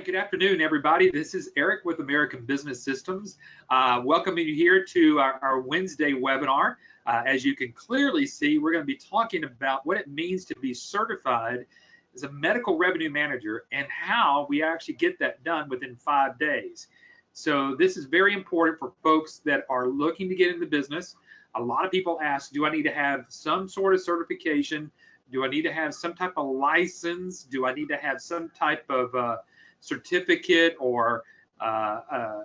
Hi, good afternoon, everybody. This is Eric with American Business Systems. Welcoming you here to our Wednesday webinar. As you can clearly see, we're going to be talking about what it means to be certified as a medical revenue manager and how we actually get that done within 5 days. So this is very important for folks that are looking to get into business. A lot of people ask, do I need to have some sort of certification? Do I need to have some type of license? Do I need to have some type of certificate or a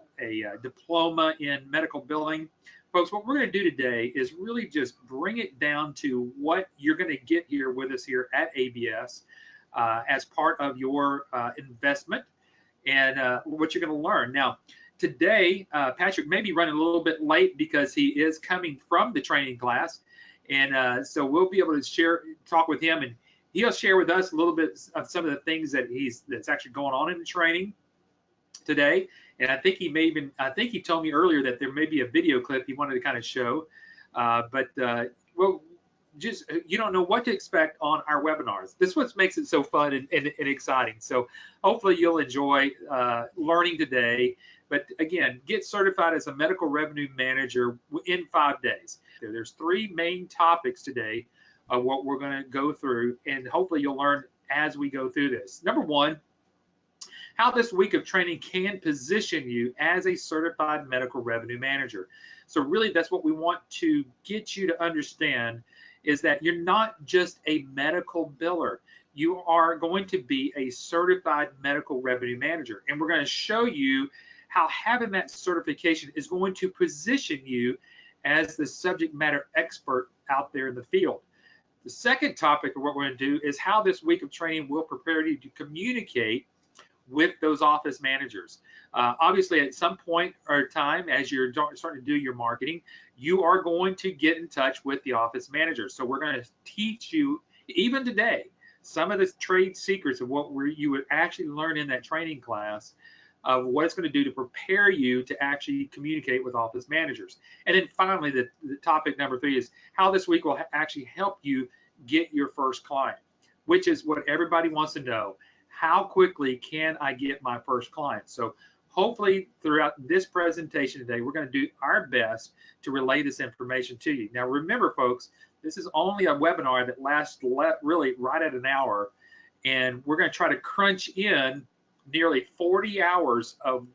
diploma in medical billing? Folks, what we're going to do today is really just bring it down to what you're going to get here with us here at ABS as part of your investment and what you're going to learn. Now, today, Patrick may be running a little bit late because he is coming from the training class. And so we'll be able to talk with him, and he'll share with us a little bit of some of the things that's actually going on in the training today. And I think he told me earlier that there may be a video clip he wanted to kind of show. Well, just you don't know what to expect on our webinars. This is what makes it so fun and exciting. So hopefully you'll enjoy learning today. But again, get certified as a medical revenue manager in 5 days. There's 3 main topics today of what we're going to go through, and hopefully you'll learn as we go through this. Number 1, how this week of training can position you as a certified medical revenue manager. So really that's what we want to get you to understand, is that you're not just a medical biller. You are going to be a certified medical revenue manager, and we're going to show you how having that certification is going to position you as the subject matter expert out there in the field. The second topic of what we're going to do is how this week of training will prepare you to communicate with those office managers. Obviously, at some point or time, as you're starting to do your marketing, you are going to get in touch with the office managers. So we're going to teach you, even today, some of the trade secrets of what you would actually learn in that training class, of what it's going to do to prepare you to actually communicate with office managers. And then finally, the topic number 3 is how this week will actually help you get your first client, which is what everybody wants to know. How quickly can I get my first client? So hopefully throughout this presentation today, we're going to do our best to relay this information to you. Now remember, folks, this is only a webinar that lasts really right at an hour, and we're going to try to crunch in nearly 40 hours of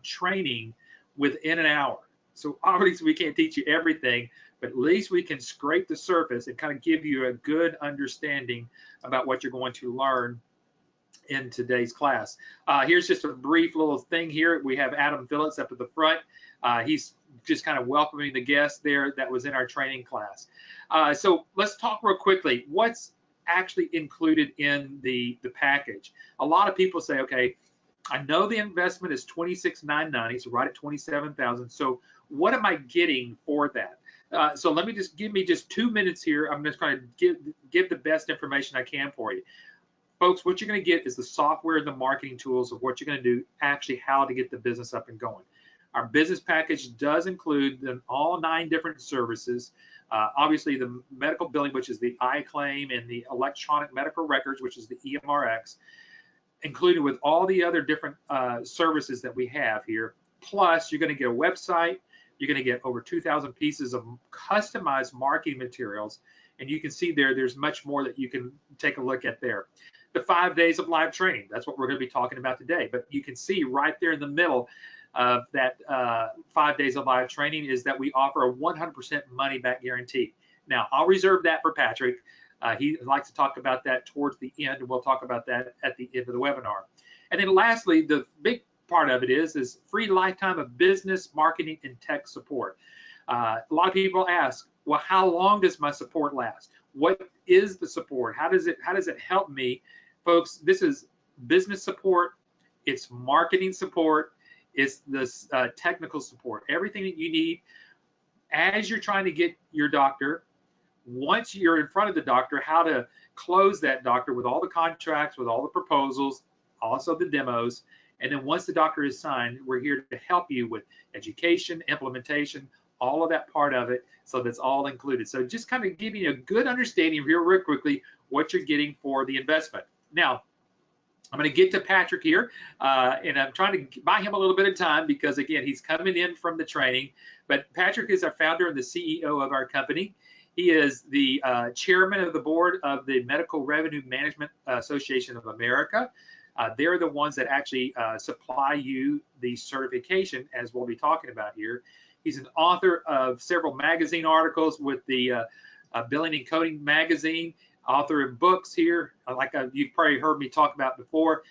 training within an hour. So obviously we can't teach you everything, but at least we can scrape the surface and kind of give you a good understanding about what you're going to learn in today's class. Here's just a brief little thing here. We have Adam Phillips up at the front. He's just kind of welcoming the guest there that was in our training class. So let's talk real quickly. What's actually included in the package? A lot of people say, okay, I know the investment is $26,990, so right at $27,000. So what am I getting for that? So let me give me 2 minutes here. I'm just trying to give the best information I can for you. Folks, what you're going to get is the software and the marketing tools of what you're going to do, actually how to get the business up and going. Our business package does include all 9 different services. Obviously, the medical billing, which is the IClaim, and the electronic medical records, which is the EMRX, included with all the other different services that we have here. Plus, you're going to get a website. You're going to get over 2,000 pieces of customized marketing materials. And you can see there's much more that you can take a look at there. The 5 days of live training, that's what we're going to be talking about today. But you can see right there in the middle of that 5 days of live training is that we offer a 100% money back guarantee. Now, I'll reserve that for Patrick. He likes to talk about that towards the end, and we'll talk about that at the end of the webinar. And then lastly, the big part of it is free lifetime of business, marketing, and tech support. A lot of people ask, well, how long does my support last? What is the support? How does it help me? Folks, this is business support, it's marketing support, it's this technical support, everything that you need as you're trying to get your doctor. Once you're in front of the doctor, how to close that doctor with all the contracts, with all the proposals, also the demos. And then once the doctor is signed, we're here to help you with education, implementation, all of that part of it. So that's all included. So just kind of giving you a good understanding real quickly what you're getting for the investment. Now, I'm going to get to Patrick here, and I'm trying to buy him a little bit of time because, again, he's coming in from the training. But Patrick is our founder and the CEO of our company. He is the chairman of the board of the Medical Revenue Management Association of America. They're the ones that actually supply you the certification, as we'll be talking about here. He's an author of several magazine articles with the Billing and Coding magazine, author of books here, like you've probably heard me talk about before.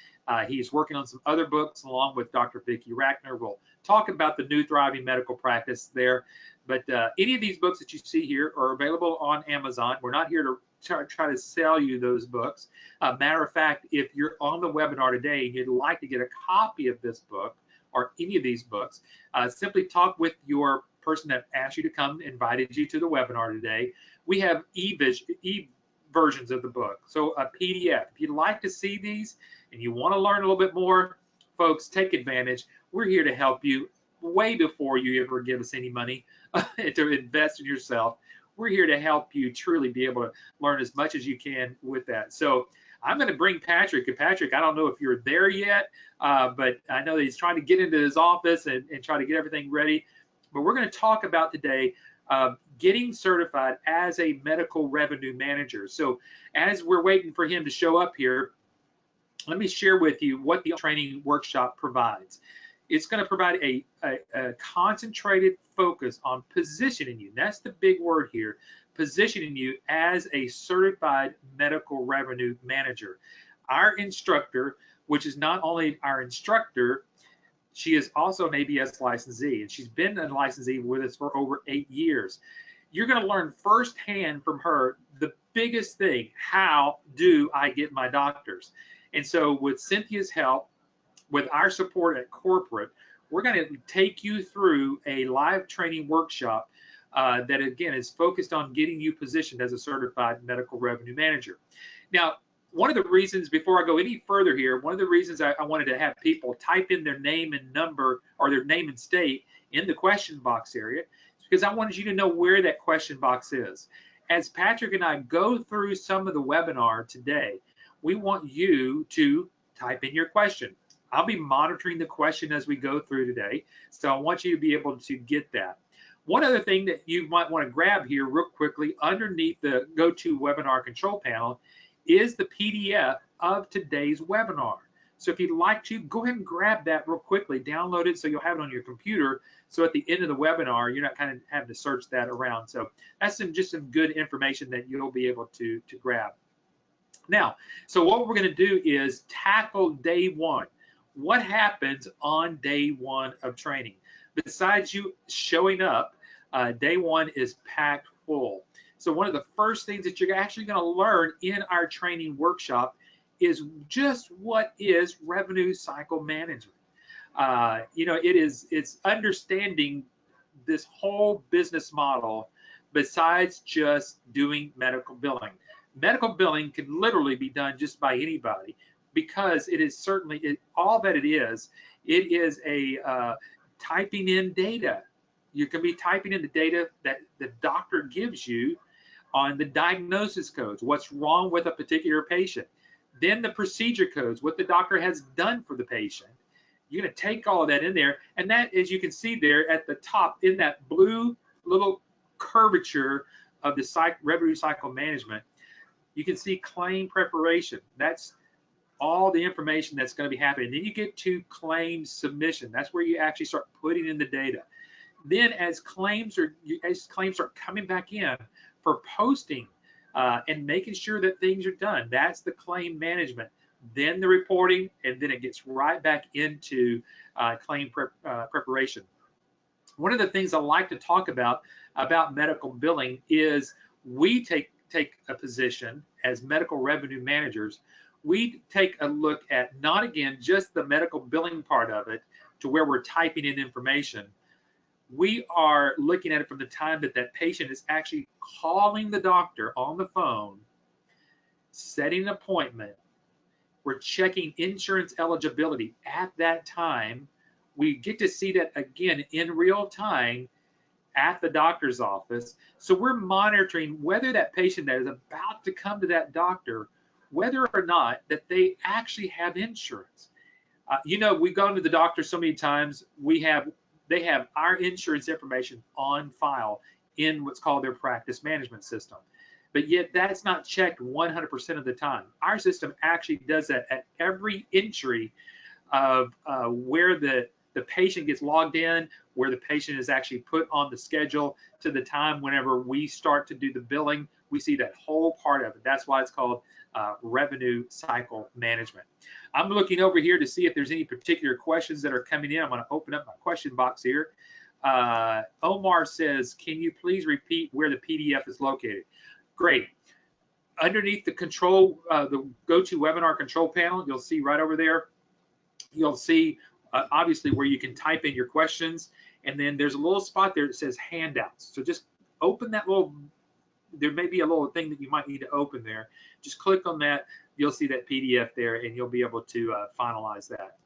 He's working on some other books along with Dr. Vicky Renard. We'll talk about the new thriving medical practice there. But any of these books that you see here are available on Amazon. We're not here to try to sell you those books. Matter of fact, if you're on the webinar today and you'd like to get a copy of this book or any of these books, simply talk with your person that asked you to come, invited you to the webinar today. We have versions of the book, so a PDF. If you'd like to see these and you want to learn a little bit more, folks, take advantage. We're here to help you way before you ever give us any money to invest in yourself. We're here to help you truly be able to learn as much as you can with that. So I'm going to bring Patrick. And Patrick, I don't know if you're there yet, but I know that he's trying to get into his office and try to get everything ready. But we're going to talk about today getting certified as a medical revenue manager. So as we're waiting for him to show up here, let me share with you what the training workshop provides. It's going to provide a concentrated focus on positioning you. That's the big word here, positioning you as a certified medical revenue manager. Our instructor, which is not only our instructor, she is also an ABS licensee, and she's been a licensee with us for over 8 years. You're going to learn firsthand from her the biggest thing: how do I get my doctors? And so with Cynthia's help, with our support at corporate, we're going to take you through a live training workshop that, again, is focused on getting you positioned as a certified medical revenue manager. Now, one of the reasons, before I go any further here, one of the reasons I wanted to have people type in their name and number, or their name and state, in the question box area is because I wanted you to know where that question box is. As Patrick and I go through some of the webinar today, we want you to type in your question. I'll be monitoring the question as we go through today, so I want you to be able to get that. One other thing that you might want to grab here real quickly underneath the GoToWebinar control panel is the PDF of today's webinar. So if you'd like to, go ahead and grab that real quickly, download it so you'll have it on your computer, so at the end of the webinar you're not kind of having to search that around. So that's just some good information that you'll be able to grab. Now, so what we're going to do is tackle day one. What happens on day one of training? Besides you showing up, day one is packed full. So one of the first things that you're actually going to learn in our training workshop is just what is revenue cycle management. It's understanding this whole business model besides just doing medical billing. Medical billing can literally be done just by anybody, because it is certainly all that it is. It is a typing in data. You can be typing in the data that the doctor gives you on the diagnosis codes, what's wrong with a particular patient. Then the procedure codes, what the doctor has done for the patient. You're going to take all of that in there, and that, as you can see there at the top in that blue little curvature of the revenue cycle management, you can see claim preparation. That's all the information that's going to be happening. Then you get to claim submission. That's where you actually start putting in the data. Then as claims are coming back in for posting and making sure that things are done, that's the claim management. Then the reporting, and then it gets right back into claim preparation. One of the things I like to talk about medical billing is we take a position as medical revenue managers. We take a look at not, again, just the medical billing part of it to where we're typing in information. We are looking at it from the time that patient is actually calling the doctor on the phone, setting an appointment. We're checking insurance eligibility at that time. We get to see that again in real time at the doctor's office. So we're monitoring whether that patient that is about to come to that doctor, whether or not that they actually have insurance. You know, we've gone to the doctor so many times, they have our insurance information on file in what's called their practice management system. But yet that's not checked 100% of the time. Our system actually does that at every entry of where the patient gets logged in, where the patient is actually put on the schedule, to the time whenever we start to do the billing. We see that whole part of it. That's why it's called revenue cycle management. I'm looking over here to see if there's any particular questions that are coming in. I'm going to open up my question box here. Omar says, can you please repeat where the PDF is located? Great. Underneath the control, the GoToWebinar control panel, you'll see right over there, you'll see obviously where you can type in your questions, and then there's a little spot there that says handouts. So just open that little, there may be a little thing that you might need to open there. Just click on that, you'll see that PDF there, and you'll be able to finalize that.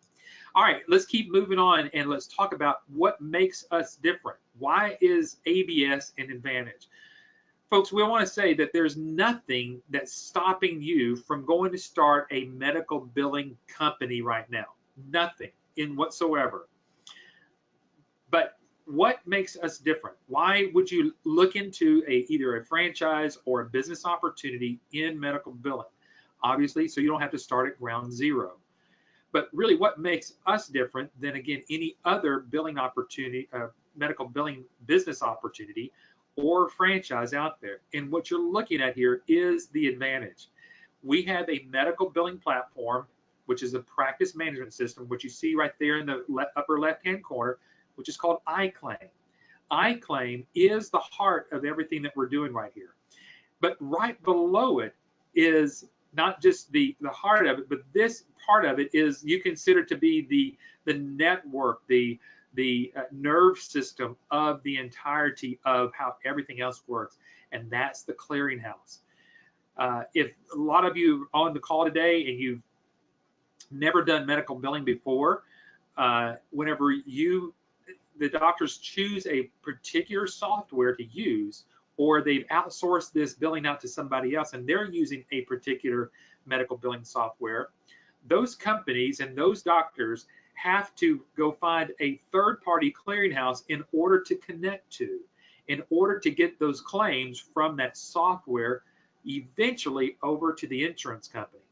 All right, let's keep moving on, and let's talk about what makes us different. Why is ABS an advantage? Folks, we want to say that there's nothing that's stopping you from going to start a medical billing company right now. Nothing in whatsoever. But what makes us different? Why would you look into either a franchise or a business opportunity in medical billing? Obviously, so you don't have to start at ground zero. But really, what makes us different than, again, any other billing opportunity, medical billing business opportunity or franchise out there? And what you're looking at here is the advantage. We have a medical billing platform, which is a practice management system, which you see right there in the upper left-hand corner, which is called IClaim. IClaim is the heart of everything that we're doing right here. But right below it is not just the heart of it, but this part of it is you consider to be the network, the nerve system of the entirety of how everything else works, and that's the clearinghouse. If a lot of you on the call today and you've never done medical billing before, whenever the doctors choose a particular software to use, or they've outsourced this billing out to somebody else and they're using a particular medical billing software, those companies and those doctors have to go find a third-party clearinghouse in order to connect to, in order to get those claims from that software eventually over to the insurance company.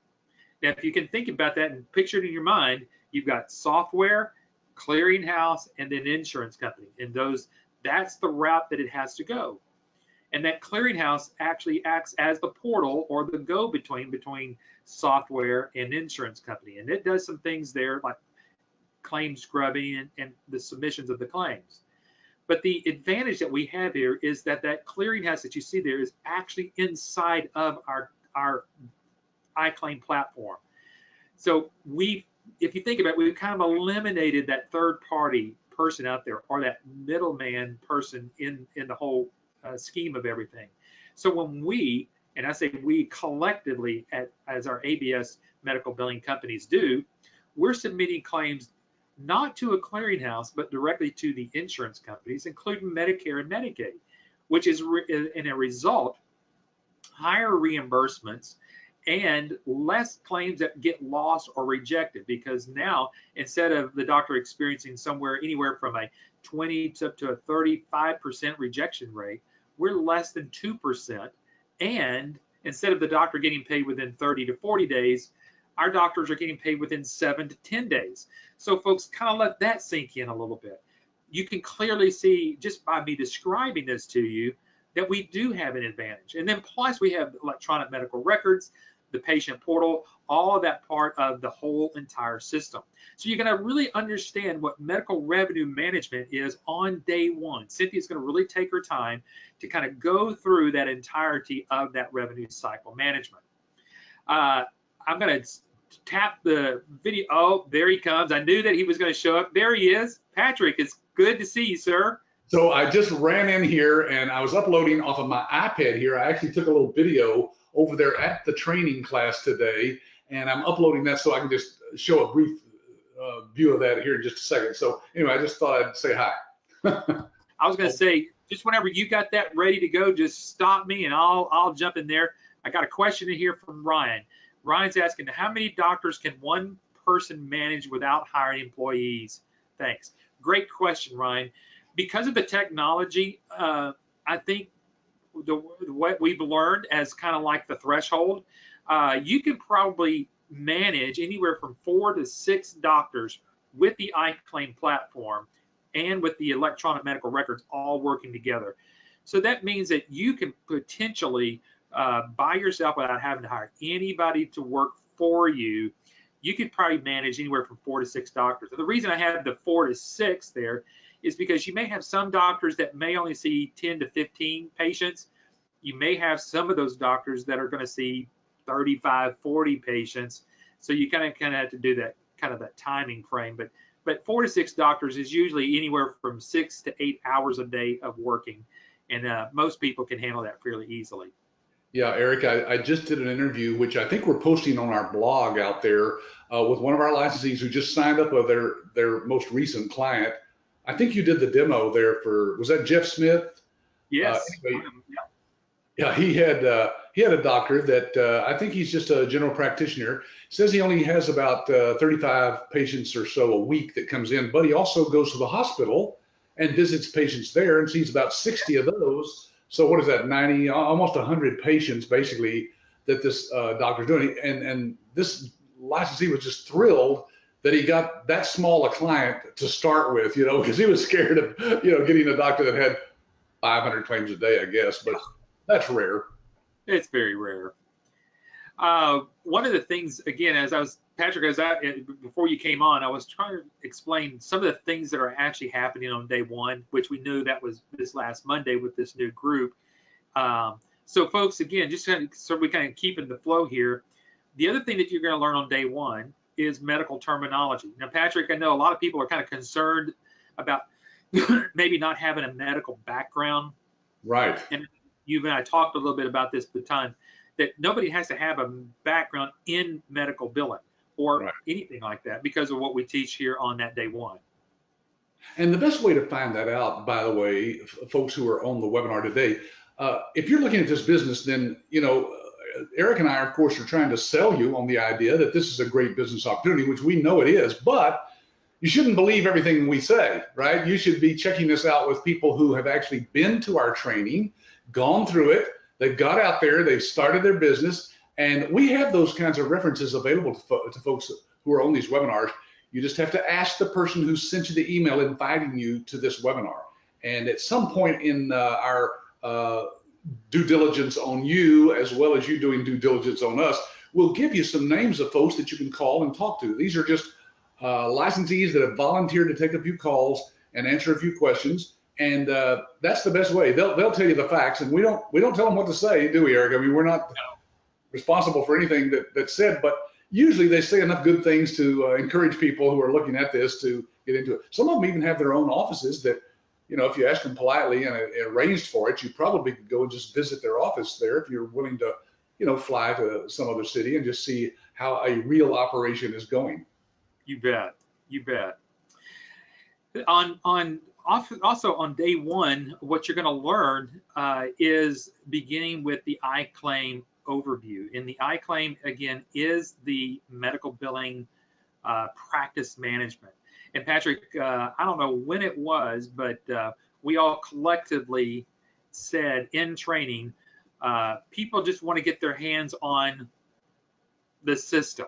Now, if you can think about that and picture it in your mind, you've got software, clearinghouse, and then insurance company. And that's the route that it has to go. And that clearinghouse actually acts as the portal or the go-between between software and insurance company. And it does some things there like claim scrubbing and the submissions of the claims. But the advantage that we have here is that clearinghouse that you see there is actually inside of our IClaim platform. So if you think about it, we've kind of eliminated that third-party person out there, or that middleman person in the whole scheme of everything. So when we, and I say we collectively as our ABS medical billing companies do, we're submitting claims not to a clearinghouse, but directly to the insurance companies, including Medicare and Medicaid, which is in a result higher reimbursements and less claims that get lost or rejected, because now instead of the doctor experiencing anywhere from a 20 to a 35% rejection rate, we're less than 2%. And instead of the doctor getting paid within 30 to 40 days, our doctors are getting paid within 7 to 10 days. So folks, kind of let that sink in a little bit. You can clearly see just by me describing this to you that we do have an advantage. And then plus we have electronic medical records, the patient portal, all of that part of the whole entire system. So you're going to really understand what medical revenue management is on day one. Cynthia's going to really take her time to kind of go through that entirety of that revenue cycle management. I'm going to tap the video. Oh, there he comes. I knew that he was going to show up. There he is. Patrick, it's good to see you, sir. So I just ran in here and I was uploading off of my iPad here. I actually took a little video over there at the training class today, and I'm uploading that so I can just show a brief view of that here in just a second. So anyway, I just thought I'd say hi. I was going to say, just whenever you got that ready to go, just stop me and I'll jump in there. I got a question in here from Ryan. Ryan's asking, how many doctors can one person manage without hiring employees? Thanks. Great question, Ryan. Because of the technology, I think what we've learned as kind of like the threshold, you can probably manage anywhere from 4 to 6 doctors with the IClaim platform and with the electronic medical records all working together. So that means that you can potentially, by yourself without having to hire anybody to work for you, you could probably manage anywhere from 4 to 6 doctors. And the reason I have the 4 to 6 there is because you may have some doctors that may only see 10 to 15 patients. You may have some of those doctors that are going to see 35, 40 patients. So you kind of have to do that kind of that timing frame. But 4 to 6 doctors is usually anywhere from 6 to 8 hours a day of working. And most people can handle that fairly easily. Yeah, Eric, I just did an interview, which I think we're posting on our blog out there with one of our licensees who just signed up with their most recent client. I think you did the demo there for, was that Jeff Smith? Yes. Anyway, yeah, he had a doctor that I think he's just a general practitioner. Says he only has about 35 patients or so a week that comes in, but he also goes to the hospital and visits patients there and sees about 60 of those. So what is that, 90, almost 100 patients basically that this doctor's doing. And this licensee was just thrilled that he got that small a client to start with, because he was scared of, getting a doctor that had 500 claims a day, I guess, but that's rare. It's very rare. One of the things, again, Patrick, before you came on, I was trying to explain some of the things that are actually happening on day one, which we knew that was this last Monday with this new group. So folks, again, just so we kind of keep in the flow here, the other thing that you're going to learn on day one is medical terminology. Now, Patrick, I know a lot of people are kind of concerned about maybe not having a medical background. Right. And you and I talked a little bit about this at the time, that nobody has to have a background in medical billing or anything like that because of what we teach here on that day one. And the best way to find that out, by the way, folks who are on the webinar today, if you're looking at this business, then, Eric and I, of course, are trying to sell you on the idea that this is a great business opportunity, which we know it is, but you shouldn't believe everything we say, right? You should be checking this out with people who have actually been to our training, gone through it, they've got out there, they've started their business, and we have those kinds of references available to folks who are on these webinars. You just have to ask the person who sent you the email inviting you to this webinar. And at some point in our due diligence on you, as well as you doing due diligence on us, we'll give you some names of folks that you can call and talk to. These are just licensees that have volunteered to take a few calls and answer a few questions. And that's the best way. They'll tell you the facts, and we don't tell them what to say, do we, Eric? I mean, we're not responsible for anything that's said, but usually they say enough good things to encourage people who are looking at this to get into it. Some of them even have their own offices that, if you ask them politely and arranged for it, you probably could go and just visit their office there if you're willing to, fly to some other city and just see how a real operation is going. You bet. You bet. Also on day one, what you're going to learn is beginning with the IClaim Overview. And the IClaim, again, is the medical billing practice management. And Patrick, I don't know when it was, but we all collectively said in training, people just want to get their hands on the system.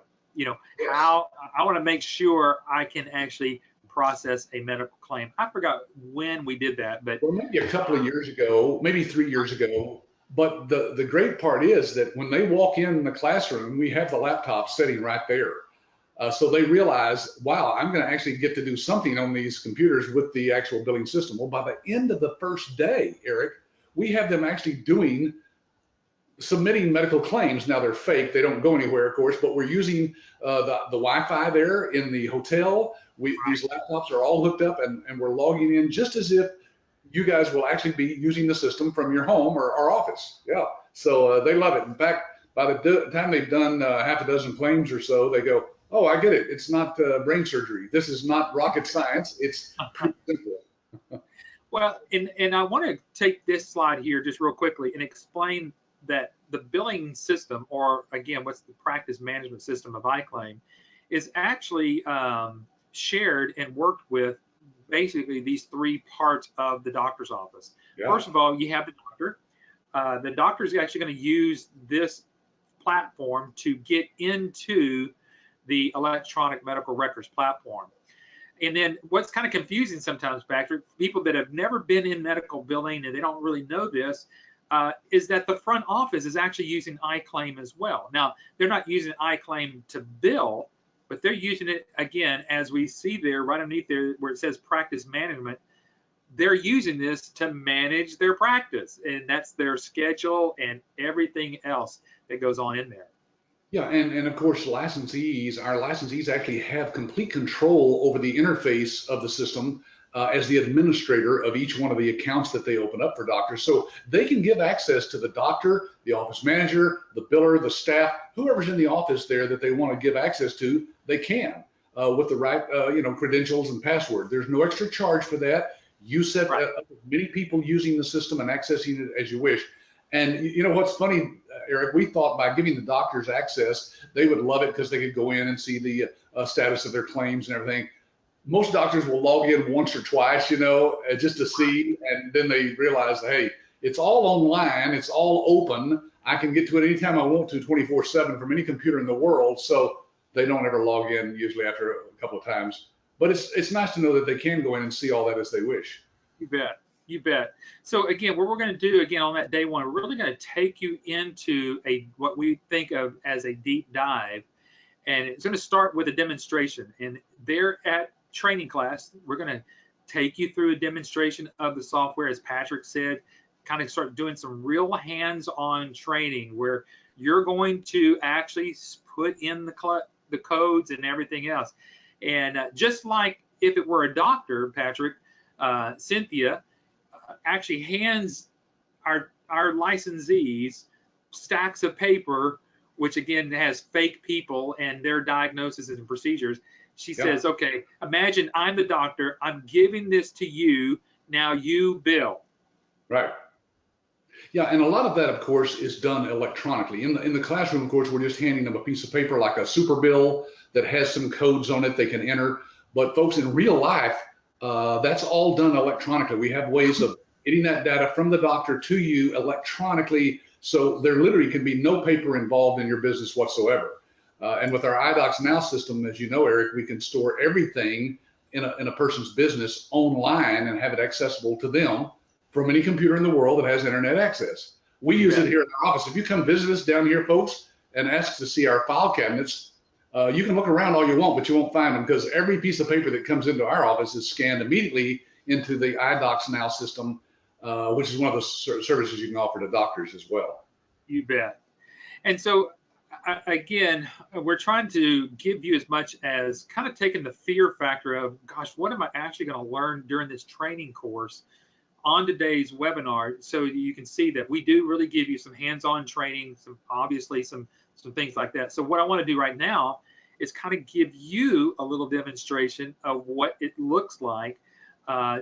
How I want to make sure I can actually process a medical claim. I forgot when we did that, but maybe a couple of years ago, maybe 3 years ago. But the great part is that when they walk in the classroom, we have the laptop sitting right there. So they realize, wow, I'm going to actually get to do something on these computers with the actual billing system. Well, by the end of the first day, Eric, we have them actually submitting medical claims. Now they're fake, they don't go anywhere, of course, but we're using the Wi-Fi there in the hotel. These laptops are all hooked up and we're logging in just as if you guys will actually be using the system from your home or our office. Yeah, so they love it. In fact, by the time they've done half a dozen claims or so, they go, oh, I get it. It's not brain surgery. This is not rocket science. It's pretty simple. Well, and I want to take this slide here just real quickly and explain that the billing system, or again, what's the practice management system of IClaim, is actually shared and worked with basically these three parts of the doctor's office. Yeah. First of all, you have the doctor. The doctor is actually going to use this platform to get into the electronic medical records platform. And then what's kind of confusing sometimes, Patrick, people that have never been in medical billing and they don't really know this, is that the front office is actually using IClaim as well. Now, they're not using IClaim to bill, but they're using it, again, as we see there, right underneath there where it says practice management. They're using this to manage their practice, and that's their schedule and everything else that goes on in there. Yeah, and of course, our licensees actually have complete control over the interface of the system as the administrator of each one of the accounts that they open up for doctors. So they can give access to the doctor, the office manager, the biller, the staff, whoever's in the office there that they want to give access to, they can with the right credentials and password. There's no extra charge for that. You set up many people using the system and accessing it as you wish. And you know what's funny, Eric, we thought by giving the doctors access, they would love it because they could go in and see the status of their claims and everything. Most doctors will log in once or twice, just to see, and then they realize, hey, it's all online, it's all open. I can get to it anytime I want to 24/7 from any computer in the world. So they don't ever log in usually after a couple of times. But it's nice to know that they can go in and see all that as they wish. You bet. You bet. So again, what we're going to do again on that day one, we're really going to take you into what we think of as a deep dive, and it's going to start with a demonstration. And there at training class, we're going to take you through a demonstration of the software, as Patrick said, kind of start doing some real hands-on training where you're going to actually put in the codes and everything else. And just like if it were a doctor, Patrick, Cynthia actually hands our licensees stacks of paper, which again has fake people and their diagnoses and procedures. She says, okay, imagine I'm the doctor, I'm giving this to you, now you bill. Right. Yeah, and a lot of that, of course, is done electronically. In the classroom, of course, we're just handing them a piece of paper like a super bill that has some codes on it they can enter. But folks, in real life, that's all done electronically. We have ways of getting that data from the doctor to you electronically, so there literally can be no paper involved in your business whatsoever. And with our iDocs Now system, as you know, Eric, we can store everything in a person's business online and have it accessible to them from any computer in the world that has internet access. We use it here in our office. If you come visit us down here, folks, and ask to see our file cabinets, you can look around all you want, but you won't find them because every piece of paper that comes into our office is scanned immediately into the iDocs Now system, which is one of the services you can offer to doctors as well. You bet. And so, again, we're trying to give you as much as kind of taking the fear factor of, gosh, what am I actually going to learn during this training course on today's webinar, so you can see that we do really give you some hands-on training, obviously some things like that. So what I want to do right now is kind of give you a little demonstration of what it looks like,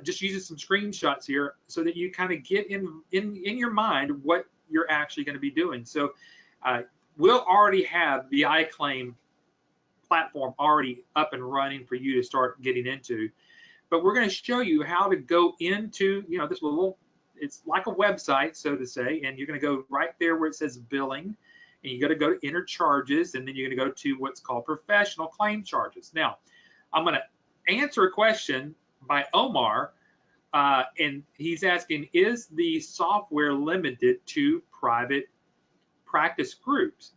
just using some screenshots here so that you kind of get in your mind what you're actually going to be doing. So we'll already have the IClaim platform already up and running for you to start getting into. But we're going to show you how to go into, this little, it's like a website, so to say, and you're going to go right there where it says billing, and you got to go to enter charges, and then you're going to go to what's called professional claim charges. Now, I'm going to answer a question by Omar, and he's asking, is the software limited to private practice groups?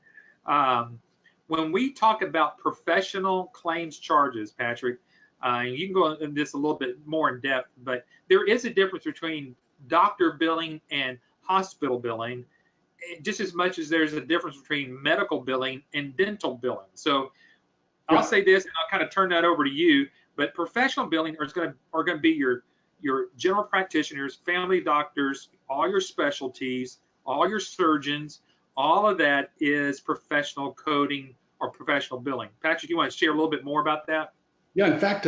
When we talk about professional claims charges, Patrick, you can go into this a little bit more in depth, but there is a difference between doctor billing and hospital billing, just as much as there's a difference between medical billing and dental billing. So I'll say this, and I'll kind of turn that over to you, but professional billing are going to be your general practitioners, family doctors, all your specialties, all your surgeons, all of that is professional coding or professional billing. Patrick, you want to share a little bit more about that? Yeah, in fact,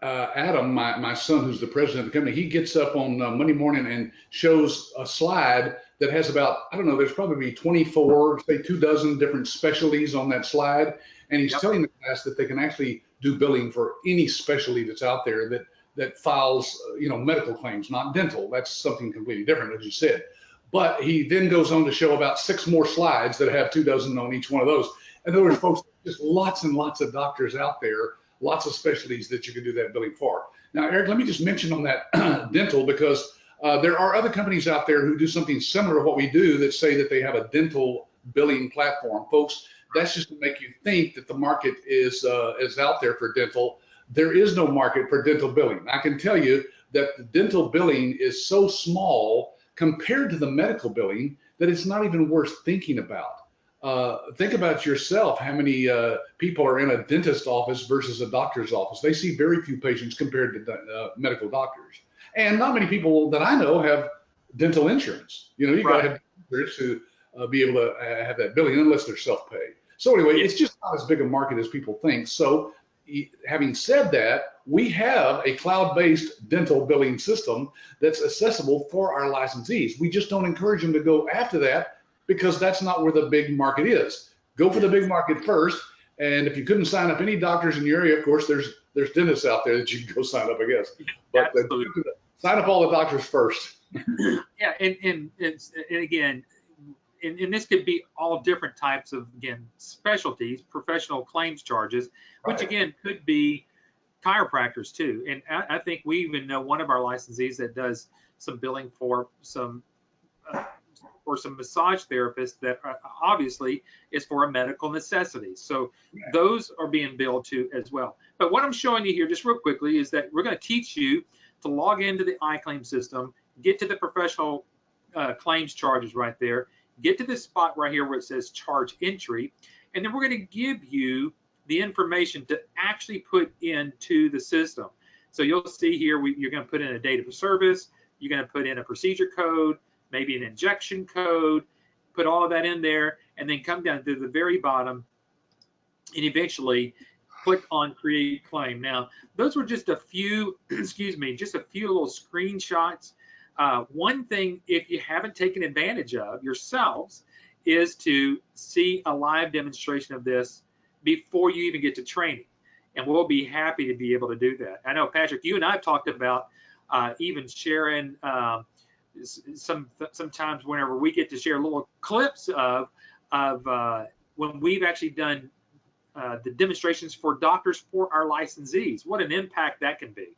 Adam, my son, who's the president of the company, he gets up on Monday morning and shows a slide that has about, I don't know, there's probably 24, say 24 different specialties on that slide. And he's telling the class that they can actually do billing for any specialty that's out there that files, medical claims, not dental. That's something completely different, as you said. But he then goes on to show about 6 more slides that have 24 on each one of those. And there were folks, just lots and lots of doctors out there, lots of specialties that you can do that billing for. Now, Eric, let me just mention on that dental, because there are other companies out there who do something similar to what we do that say that they have a dental billing platform. Folks, that's just to make you think that the market is out there for dental. There is no market for dental billing. I can tell you that the dental billing is so small compared to the medical billing that it's not even worth thinking about. Think about yourself, how many people are in a dentist office versus a doctor's office. They see very few patients compared to medical doctors. And not many people that I know have dental insurance. You got to have insurance to be able to have that billing unless they're self-pay. So anyway, it's just not as big a market as people think. So having said that, we have a cloud-based dental billing system that's accessible for our licensees. We just don't encourage them to go after that because that's not where the big market is. Go for the big market first. And if you couldn't sign up any doctors in your area, of course, there's dentists out there that you can go sign up, I guess. But sign up all the doctors first. Yeah, and again, and this could be all different types of, again, specialties, professional claims charges, which again could be chiropractors too. And I think we even know one of our licensees that does some billing for some massage therapists that obviously is for a medical necessity. So those are being billed too as well. But what I'm showing you here just real quickly is that we're going to teach you to log into the IClaim system, get to the professional claims charges right there, get to this spot right here where it says charge entry, and then we're going to give you the information to actually put into the system. So you'll see here, you're going to put in a date of service, you're going to put in a procedure code, maybe an injection code, put all of that in there, and then come down to the very bottom and eventually click on create claim. Now, those were just a few, just a few little screenshots. One thing, if you haven't taken advantage of yourselves, is to see a live demonstration of this before you even get to training. And we'll be happy to be able to do that. I know, Patrick, you and I have talked about even sharing sometimes whenever we get to share little clips of when we've actually done the demonstrations for doctors for our licensees. What an impact that can be.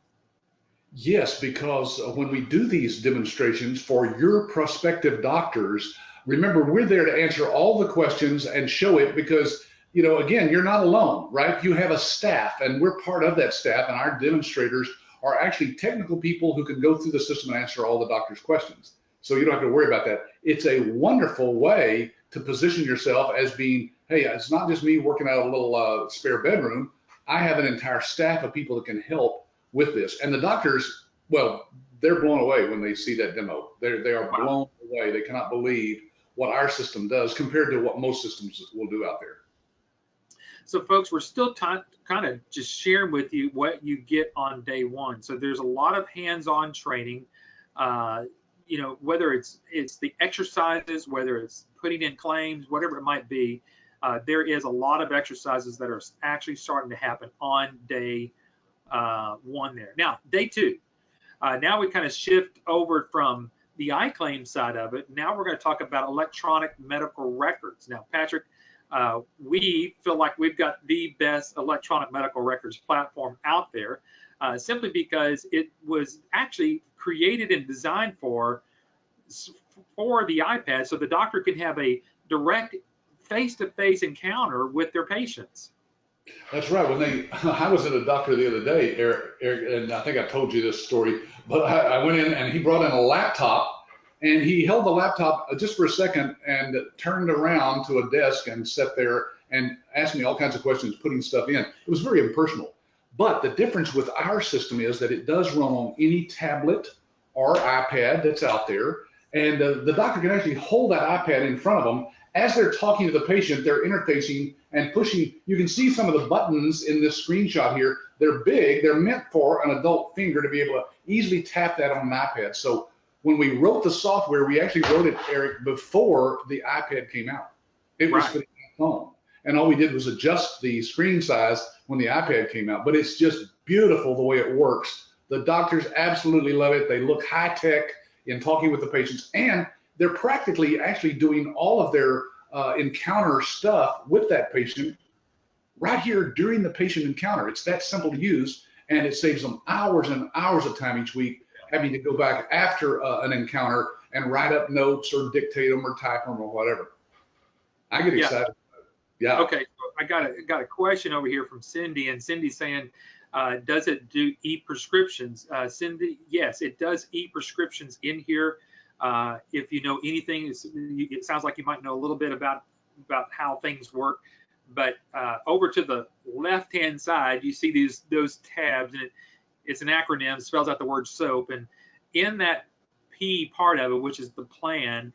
Yes, because when we do these demonstrations for your prospective doctors, remember, we're there to answer all the questions and show it because, again, you're not alone, right? You have a staff, and we're part of that staff, and our demonstrators are actually technical people who can go through the system and answer all the doctor's questions. So you don't have to worry about that. It's a wonderful way to position yourself as being, hey, it's not just me working out a little spare bedroom. I have an entire staff of people that can help with this. And the doctors, well, they're blown away when they see that demo. They are blown away. They cannot believe what our system does compared to what most systems will do out there. So folks, we're still kind of just sharing with you what you get on day one. So there's a lot of hands-on training, whether it's the exercises, whether it's putting in claims, whatever it might be, there is a lot of exercises that are actually starting to happen on day one there. Now, day two, now we kind of shift over from the IClaim side of it. Now we're going to talk about electronic medical records. Now, Patrick, we feel like we've got the best electronic medical records platform out there, simply because it was actually created and designed for the iPad, so the doctor can have a direct face-to-face encounter with their patients. That's right. I was at a doctor the other day, Eric, and I think I told you this story, but I went in and he brought in a laptop. And he held the laptop just for a second and turned around to a desk and sat there and asked me all kinds of questions, putting stuff in. It was very impersonal. But the difference with our system is that it does run on any tablet or iPad that's out there. And the doctor can actually hold that iPad in front of them. As they're talking to the patient, they're interfacing and pushing. You can see some of the buttons in this screenshot here. They're big. They're meant for an adult finger to be able to easily tap that on an iPad. So when we wrote the software, we actually wrote it, Eric, before the iPad came out. It was for the iPhone. And all we did was adjust the screen size when the iPad came out. But it's just beautiful the way it works. The doctors absolutely love it. They look high tech in talking with the patients, and they're practically actually doing all of their encounter stuff with that patient right here during the patient encounter. It's that simple to use, and it saves them hours and hours of time each week having to go back after an encounter and write up notes or dictate them or type them or whatever. I get excited. Yeah. Okay, so I got a question over here from Cindy, and Cindy's saying, does it do e-prescriptions? Cindy, yes, it does e-prescriptions in here. If you know anything, it sounds like you might know a little bit about how things work. But over to the left-hand side, you see those tabs, and it's an acronym, spells out the word SOAP. And in that P part of it, which is the plan,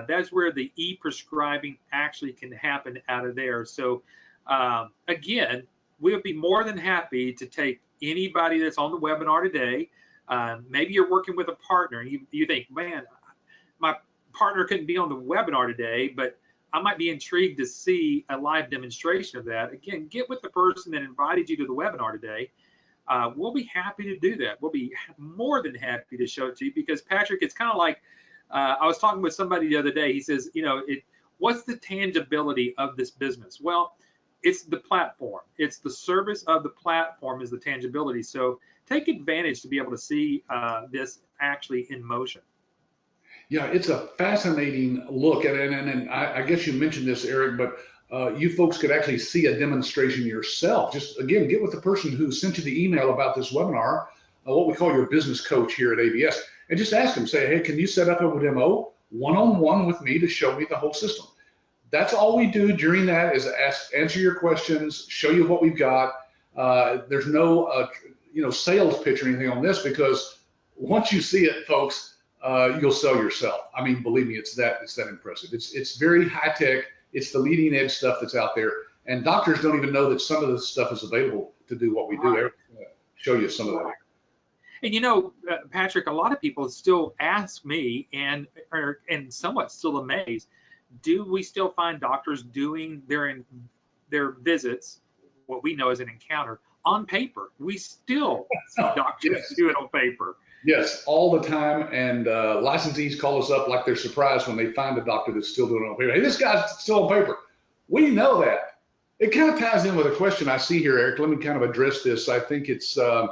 that's where the e-prescribing actually can happen out of there. So again, we'll be more than happy to take anybody that's on the webinar today. Maybe you're working with a partner, and you think, man, my partner couldn't be on the webinar today, but I might be intrigued to see a live demonstration of that. Again, get with the person that invited you to the webinar today. We'll be happy to do that. We'll be more than happy to show it to you, because Patrick, it's kind of like, I was talking with somebody the other day. He says, what's the tangibility of this business? Well, it's the platform. It's the service of the platform is the tangibility. So take advantage to be able to see this actually in motion. Yeah, it's a fascinating look at it, and I guess you mentioned this, Eric, but you folks could actually see a demonstration yourself. Just, again, get with the person who sent you the email about this webinar, what we call your business coach here at ABS, and just ask them, say, hey, can you set up a demo one-on-one with me to show me the whole system? That's all we do during that is answer your questions, show you what we've got. There's no sales pitch or anything on this, because once you see it, folks, you'll sell yourself. I mean, believe me, it's that impressive. It's very high tech. It's the leading edge stuff that's out there, and doctors don't even know that some of this stuff is available to do what we do. Eric's going to show you some of that. And Patrick, a lot of people still ask me and somewhat still amazed, do we still find doctors doing their visits, what we know as an encounter, on paper? We still see doctors do it on paper. Yes, all the time, and licensees call us up like they're surprised when they find a doctor that's still doing it on paper. Hey, this guy's still on paper. We know that. It kind of ties in with a question I see here, Eric. Let me kind of address this. I think it's sure.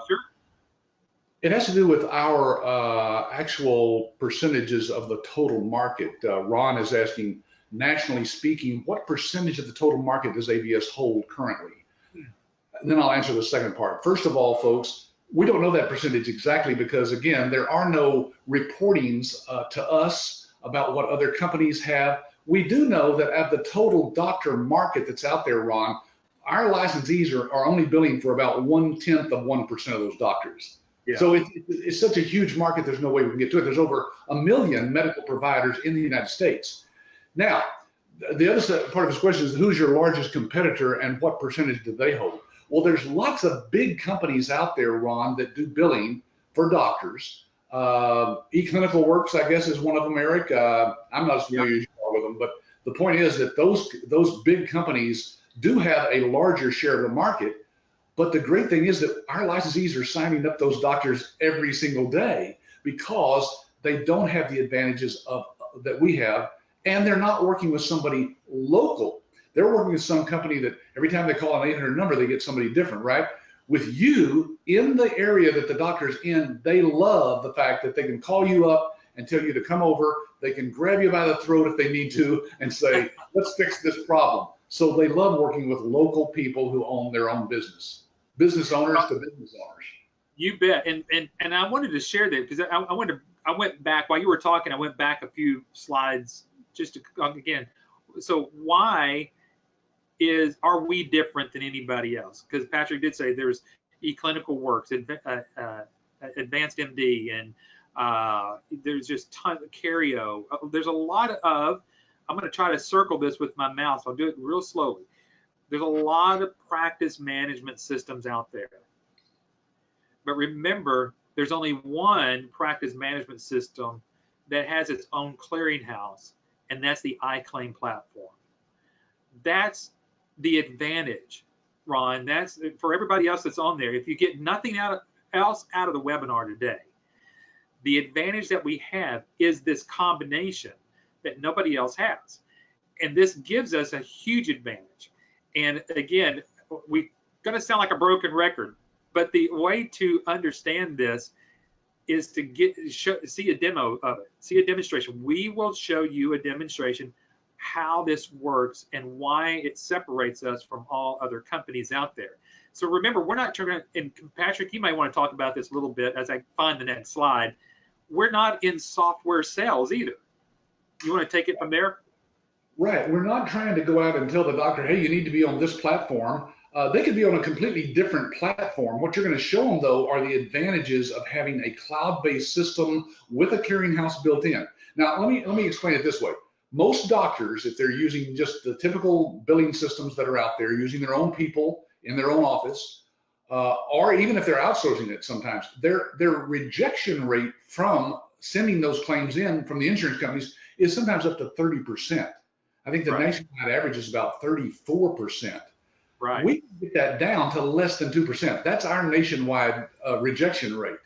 It has to do with our actual percentages of the total market. Ron is asking, nationally speaking, what percentage of the total market does ABS hold currently? And then I'll answer the second part. First of all, folks, we don't know that percentage exactly because, again, there are no reportings to us about what other companies have. We do know that of the total doctor market that's out there, Ron, our licensees are only billing for about 1/10 of 1% of those doctors. Yeah. So it's such a huge market, there's no way we can get to it. There's over 1 million medical providers in the United States. Now, the other part of this question is, who's your largest competitor and what percentage do they hold? Well, there's lots of big companies out there, Ron, that do billing for doctors. eClinical Works, I guess, is one of them, Eric. I'm not as familiar as you are with them, but the point is that those big companies do have a larger share of the market. But the great thing is that our licensees are signing up those doctors every single day because they don't have the advantages that we have, and they're not working with somebody local. They're working with some company that every time they call an 800 number, they get somebody different, right? With you in the area that the doctor's in, they love the fact that they can call you up and tell you to come over. They can grab you by the throat if they need to and say, let's fix this problem. So they love working with local people who own their own business. Business owners to business owners. You bet. And I wanted to share that because I went back while you were talking. I went back a few slides just to again. So why are we different than anybody else? Because Patrick did say there's eClinical Works, Advanced MD, and there's just tons of Cario. There's a lot of. I'm going to try to circle this with my mouse. I'll do it real slowly. There's a lot of practice management systems out there. But remember, there's only one practice management system that has its own clearinghouse, and that's the IClaim platform. That's the advantage, Ron. That's for everybody else that's on there. If you get nothing else out of the webinar today, the advantage that we have is this combination that nobody else has. And this gives us a huge advantage. And again, we're going to sound like a broken record, but the way to understand this is to see a demo of it, see a demonstration. We will show you a demonstration how this works and why it separates us from all other companies out there. So remember, we're not trying to, and Patrick, you might want to talk about this a little bit as I find the next slide. We're not in software sales either. You want to take it from there? Right. We're not trying to go out and tell the doctor, hey, you need to be on this platform. They could be on a completely different platform. What you're going to show them, though, are the advantages of having a cloud-based system with a clearinghouse built in. Now, let me explain it this way. Most doctors, if they're using just the typical billing systems that are out there, using their own people in their own office, or even if they're outsourcing it sometimes, their rejection rate from sending those claims in from the insurance companies is sometimes up to 30%. I think the nationwide average is about 34%. Right. We can get that down to less than 2%. That's our nationwide rejection rate.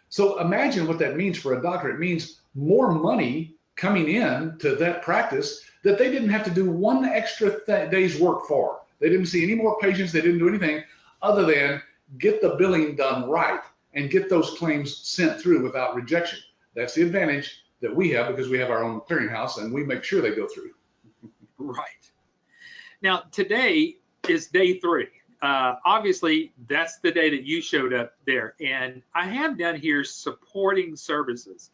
So imagine what that means for a doctor. It means more money coming in to that practice that they didn't have to do one extra day's work for. They didn't see any more patients. They didn't do anything other than get the billing done right and get those claims sent through without rejection. That's the advantage that we have because we have our own clearinghouse and we make sure they go through. Right. Now, today is day 3. Obviously, that's the day that you showed up there. And I have down here supporting services.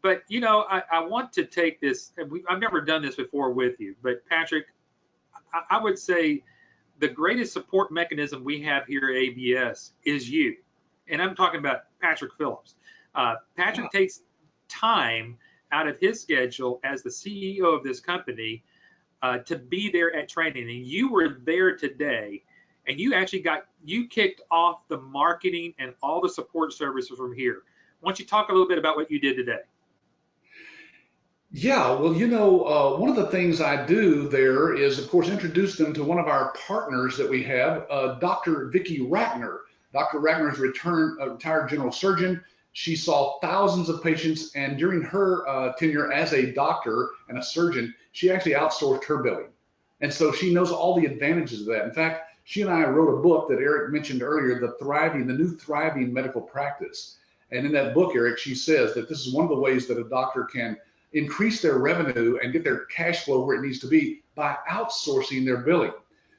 But, you know, I want to take this, I've never done this before with you, but Patrick, I would say the greatest support mechanism we have here at ABS is you. And I'm talking about Patrick Phillips. Patrick takes time out of his schedule as the CEO of this company to be there at training. And you were there today, and you actually you kicked off the marketing and all the support services from here. Why don't you talk a little bit about what you did today? Yeah, well, you know, one of the things I do there is, of course, introduce them to one of our partners that we have, Dr. Vicky Renard. Dr. Renard is a retired general surgeon. She saw thousands of patients, and during her tenure as a doctor and a surgeon, she actually outsourced her billing. And so she knows all the advantages of that. In fact, she and I wrote a book that Eric mentioned earlier, the New Thriving Medical Practice. And in that book, Eric, she says that this is one of the ways that a doctor can increase their revenue and get their cash flow where it needs to be by outsourcing their billing.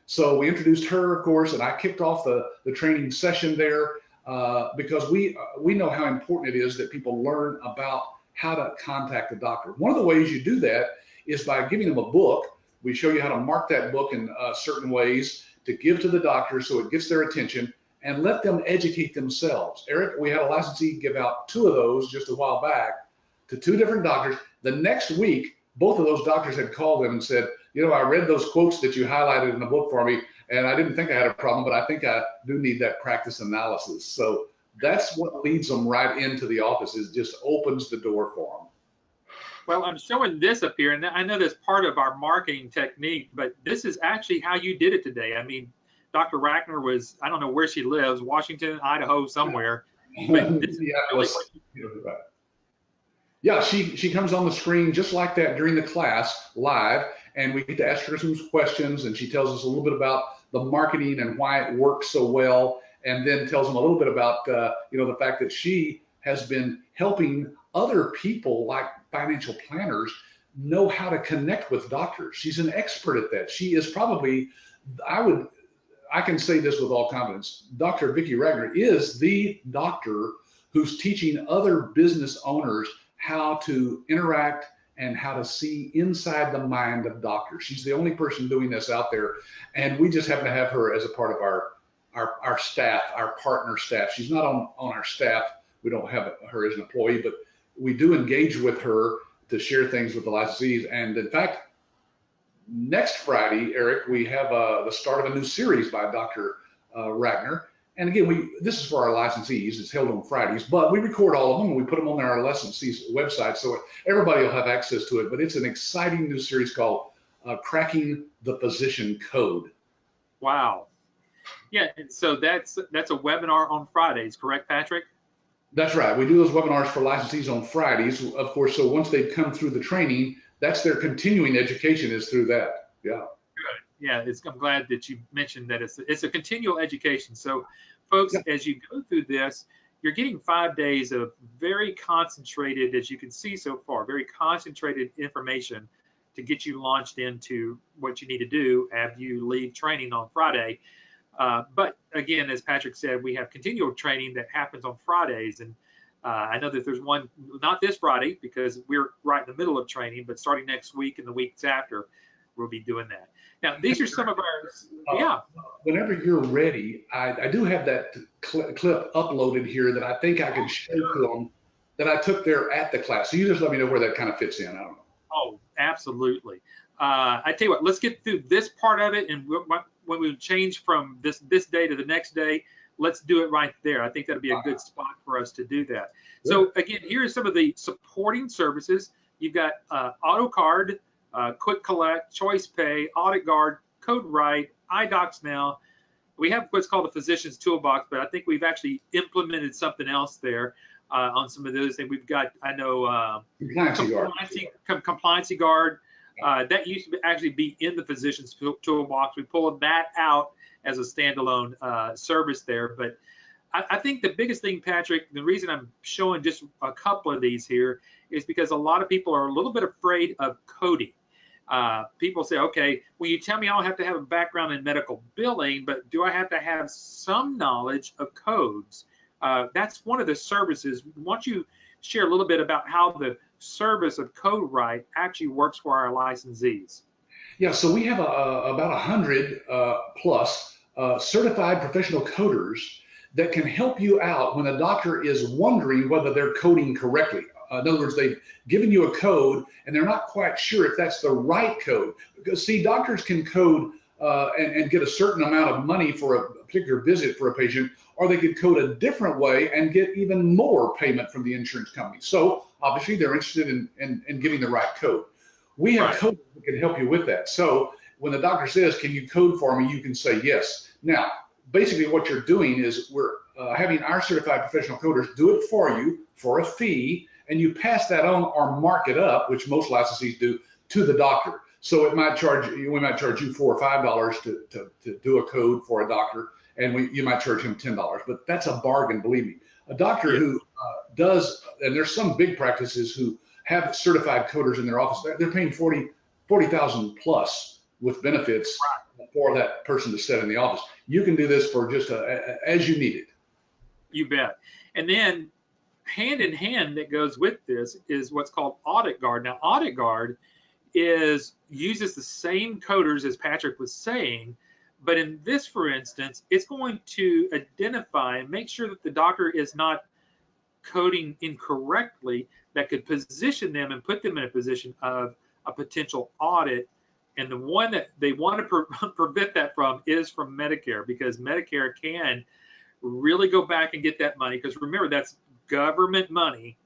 So we introduced her, of course, and I kicked off the training session there because we know how important it is that people learn about how to contact a doctor. One of the ways you do that is by giving them a book. We show you how to mark that book in certain ways to give to the doctor so it gets their attention and let them educate themselves. Eric, we had a licensee give out 2 of those just a while back to 2 different doctors. The next week, both of those doctors had called them and said, you know, I read those quotes that you highlighted in the book for me, and I didn't think I had a problem, but I think I do need that practice analysis. So that's what leads them right into the office, is just opens the door for them. Well, I'm showing this up here, and I know that's part of our marketing technique, but this is actually how you did it today. I mean, Dr. Renard was, I don't know where she lives, Washington, Idaho, somewhere. But this is really what you do. Yeah, she comes on the screen just like that during the class live, and we get to ask her some questions, and she tells us a little bit about the marketing and why it works so well, and then tells them a little bit about you know, the fact that she has been helping other people like financial planners know how to connect with doctors. She's an expert at that. She is probably, I can say this with all confidence, Dr. Vicky Renard is the doctor who's teaching other business owners how to interact and how to see inside the mind of doctors. She's the only person doing this out there, and we just happen to have her as a part of our staff, our partner staff. She's not on our staff. We don't have her as an employee, but we do engage with her to share things with the licensees. And in fact, next Friday, Eric, we have the start of a new series by Dr. Renard, And again, this is for our licensees. It's held on Fridays, but we record all of them and we put them on our licensees website so everybody will have access to it. But it's an exciting new series called Cracking the Physician Code. Wow. Yeah, and so that's a webinar on Fridays, correct, Patrick? That's right. We do those webinars for licensees on Fridays, of course. So once they've come through the training, that's their continuing education is through that. Yeah. Good. Yeah, I'm glad that you mentioned that it's a continual education. So, folks, as you go through this, you're getting 5 days of very concentrated, as you can see so far, very concentrated information to get you launched into what you need to do after you leave training on Friday. But again, as Patrick said, we have continual training that happens on Fridays. And I know that there's one, not this Friday, because we're right in the middle of training, but starting next week and the weeks after, we'll be doing that. Now, these are some of our, Whenever you're ready, I do have that clip uploaded here that I think I can show to them that I took there at the class. So you just let me know where that kind of fits in. I don't know. Oh, absolutely. I tell you what, let's get through this part of it, and when we change from this day to the next day, let's do it right there. I think that'd be a good spot for us to do that. Yeah. So again, here are some of the supporting services. You've got AutoCard, Quick Collect, Choice Pay, Audit Guard, Code Right, iDocs Now. We have what's called the Physician's Toolbox, but I think we've actually implemented something else there on some of those things. We've got, I know, Compliancy Guard. That used to actually be in the Physician's Toolbox. We pulled that out as a standalone service there. But I think the biggest thing, Patrick, the reason I'm showing just a couple of these here is because a lot of people are a little bit afraid of coding. People say, okay, well, you tell me I don't have to have a background in medical billing, but do I have to have some knowledge of codes? That's one of the services. Why don't you share a little bit about how the service of Code Right actually works for our licensees? Yeah, so we have about 100 plus certified professional coders that can help you out when a doctor is wondering whether they're coding correctly. In other words, they've given you a code and they're not quite sure if that's the right code. Because see, doctors can code and get a certain amount of money for a particular visit for a patient, or they could code a different way and get even more payment from the insurance company. So obviously they're interested in getting the right code. We have coders that can help you with that. So when the doctor says, can you code for me, you can say yes. Now, basically what you're doing is we're having our certified professional coders do it for you for a fee, and you pass that on or mark it up, which most licensees do, to the doctor. So we might charge you $4 or $5 to do a code for a doctor, and you might charge him $10. But that's a bargain, believe me. A doctor who does, and there's some big practices who have certified coders in their office, they're paying $40,000 plus with benefits for that person to sit in the office. You can do this for just as you need it. You bet. And then hand in hand that goes with this is what's called Audit Guard. Now, Audit Guard uses the same coders as Patrick was saying, but in this, for instance, it's going to identify and make sure that the doctor is not coding incorrectly that could position them and put them in a position of a potential audit. And the one that they want to prevent that from is from Medicare, because Medicare can really go back and get that money. Because remember, that's government money.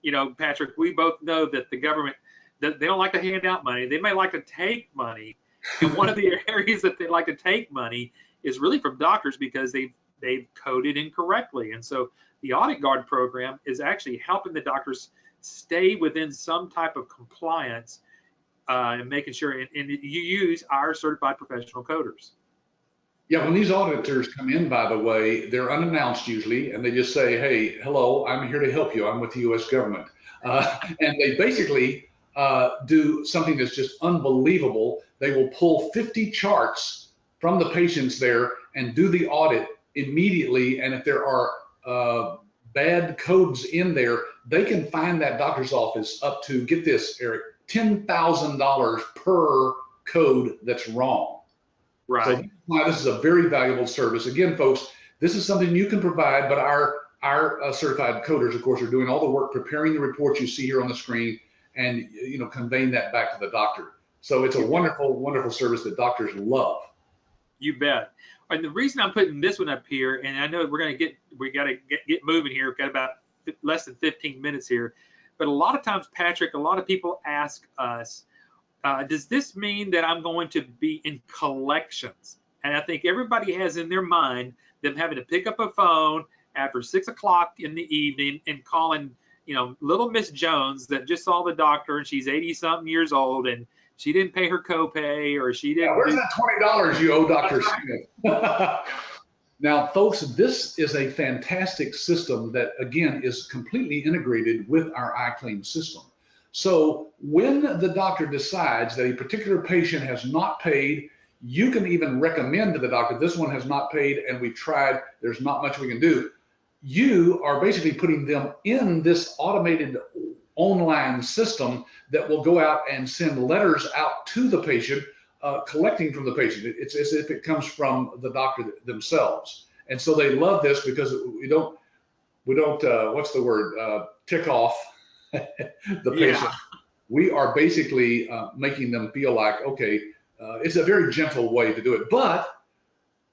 You know, Patrick, we both know that the government, they don't like to hand out money. They may like to take money. And one of the areas that they like to take money is really from doctors, because they've coded incorrectly. And so the Audit Guard program is actually helping the doctors stay within some type of compliance and making sure, and you use our certified professional coders. Yeah, when these auditors come in, by the way, they're unannounced usually, and they just say, hey, hello, I'm here to help you. I'm with the U.S. government. And they basically do something that's just unbelievable. They will pull 50 charts from the patients there and do the audit immediately. And if there are bad codes in there, they can find that doctor's office up to, get this, Eric, $10,000 per code that's wrong. Right. So that's why this is a very valuable service. Again, folks, this is something you can provide, but our certified coders, of course, are doing all the work, preparing the reports you see here on the screen, and conveying that back to the doctor. So it's a wonderful, wonderful service that doctors love. You bet. And the reason I'm putting this one up here, and I know we got to get moving here. We've got about less than 15 minutes here. But a lot of times, Patrick, a lot of people ask us, does this mean that I'm going to be in collections? And I think everybody has in their mind them having to pick up a phone after 6 o'clock in the evening and calling, little Miss Jones that just saw the doctor and she's 80-something years old and she didn't pay her copay or she didn't. Yeah, where's that $20 you owe Dr. Smith? Now, folks, this is a fantastic system that, again, is completely integrated with our IClaim system. So when the doctor decides that a particular patient has not paid, you can even recommend to the doctor, this one has not paid and we've tried, there's not much we can do. You are basically putting them in this automated online system that will go out and send letters out to the patient, collecting from the patient. It's as if it comes from the doctor themselves. And so they love this because we don't what's the word, tick off the patient. Yeah. We are basically making them feel like, okay, it's a very gentle way to do it. But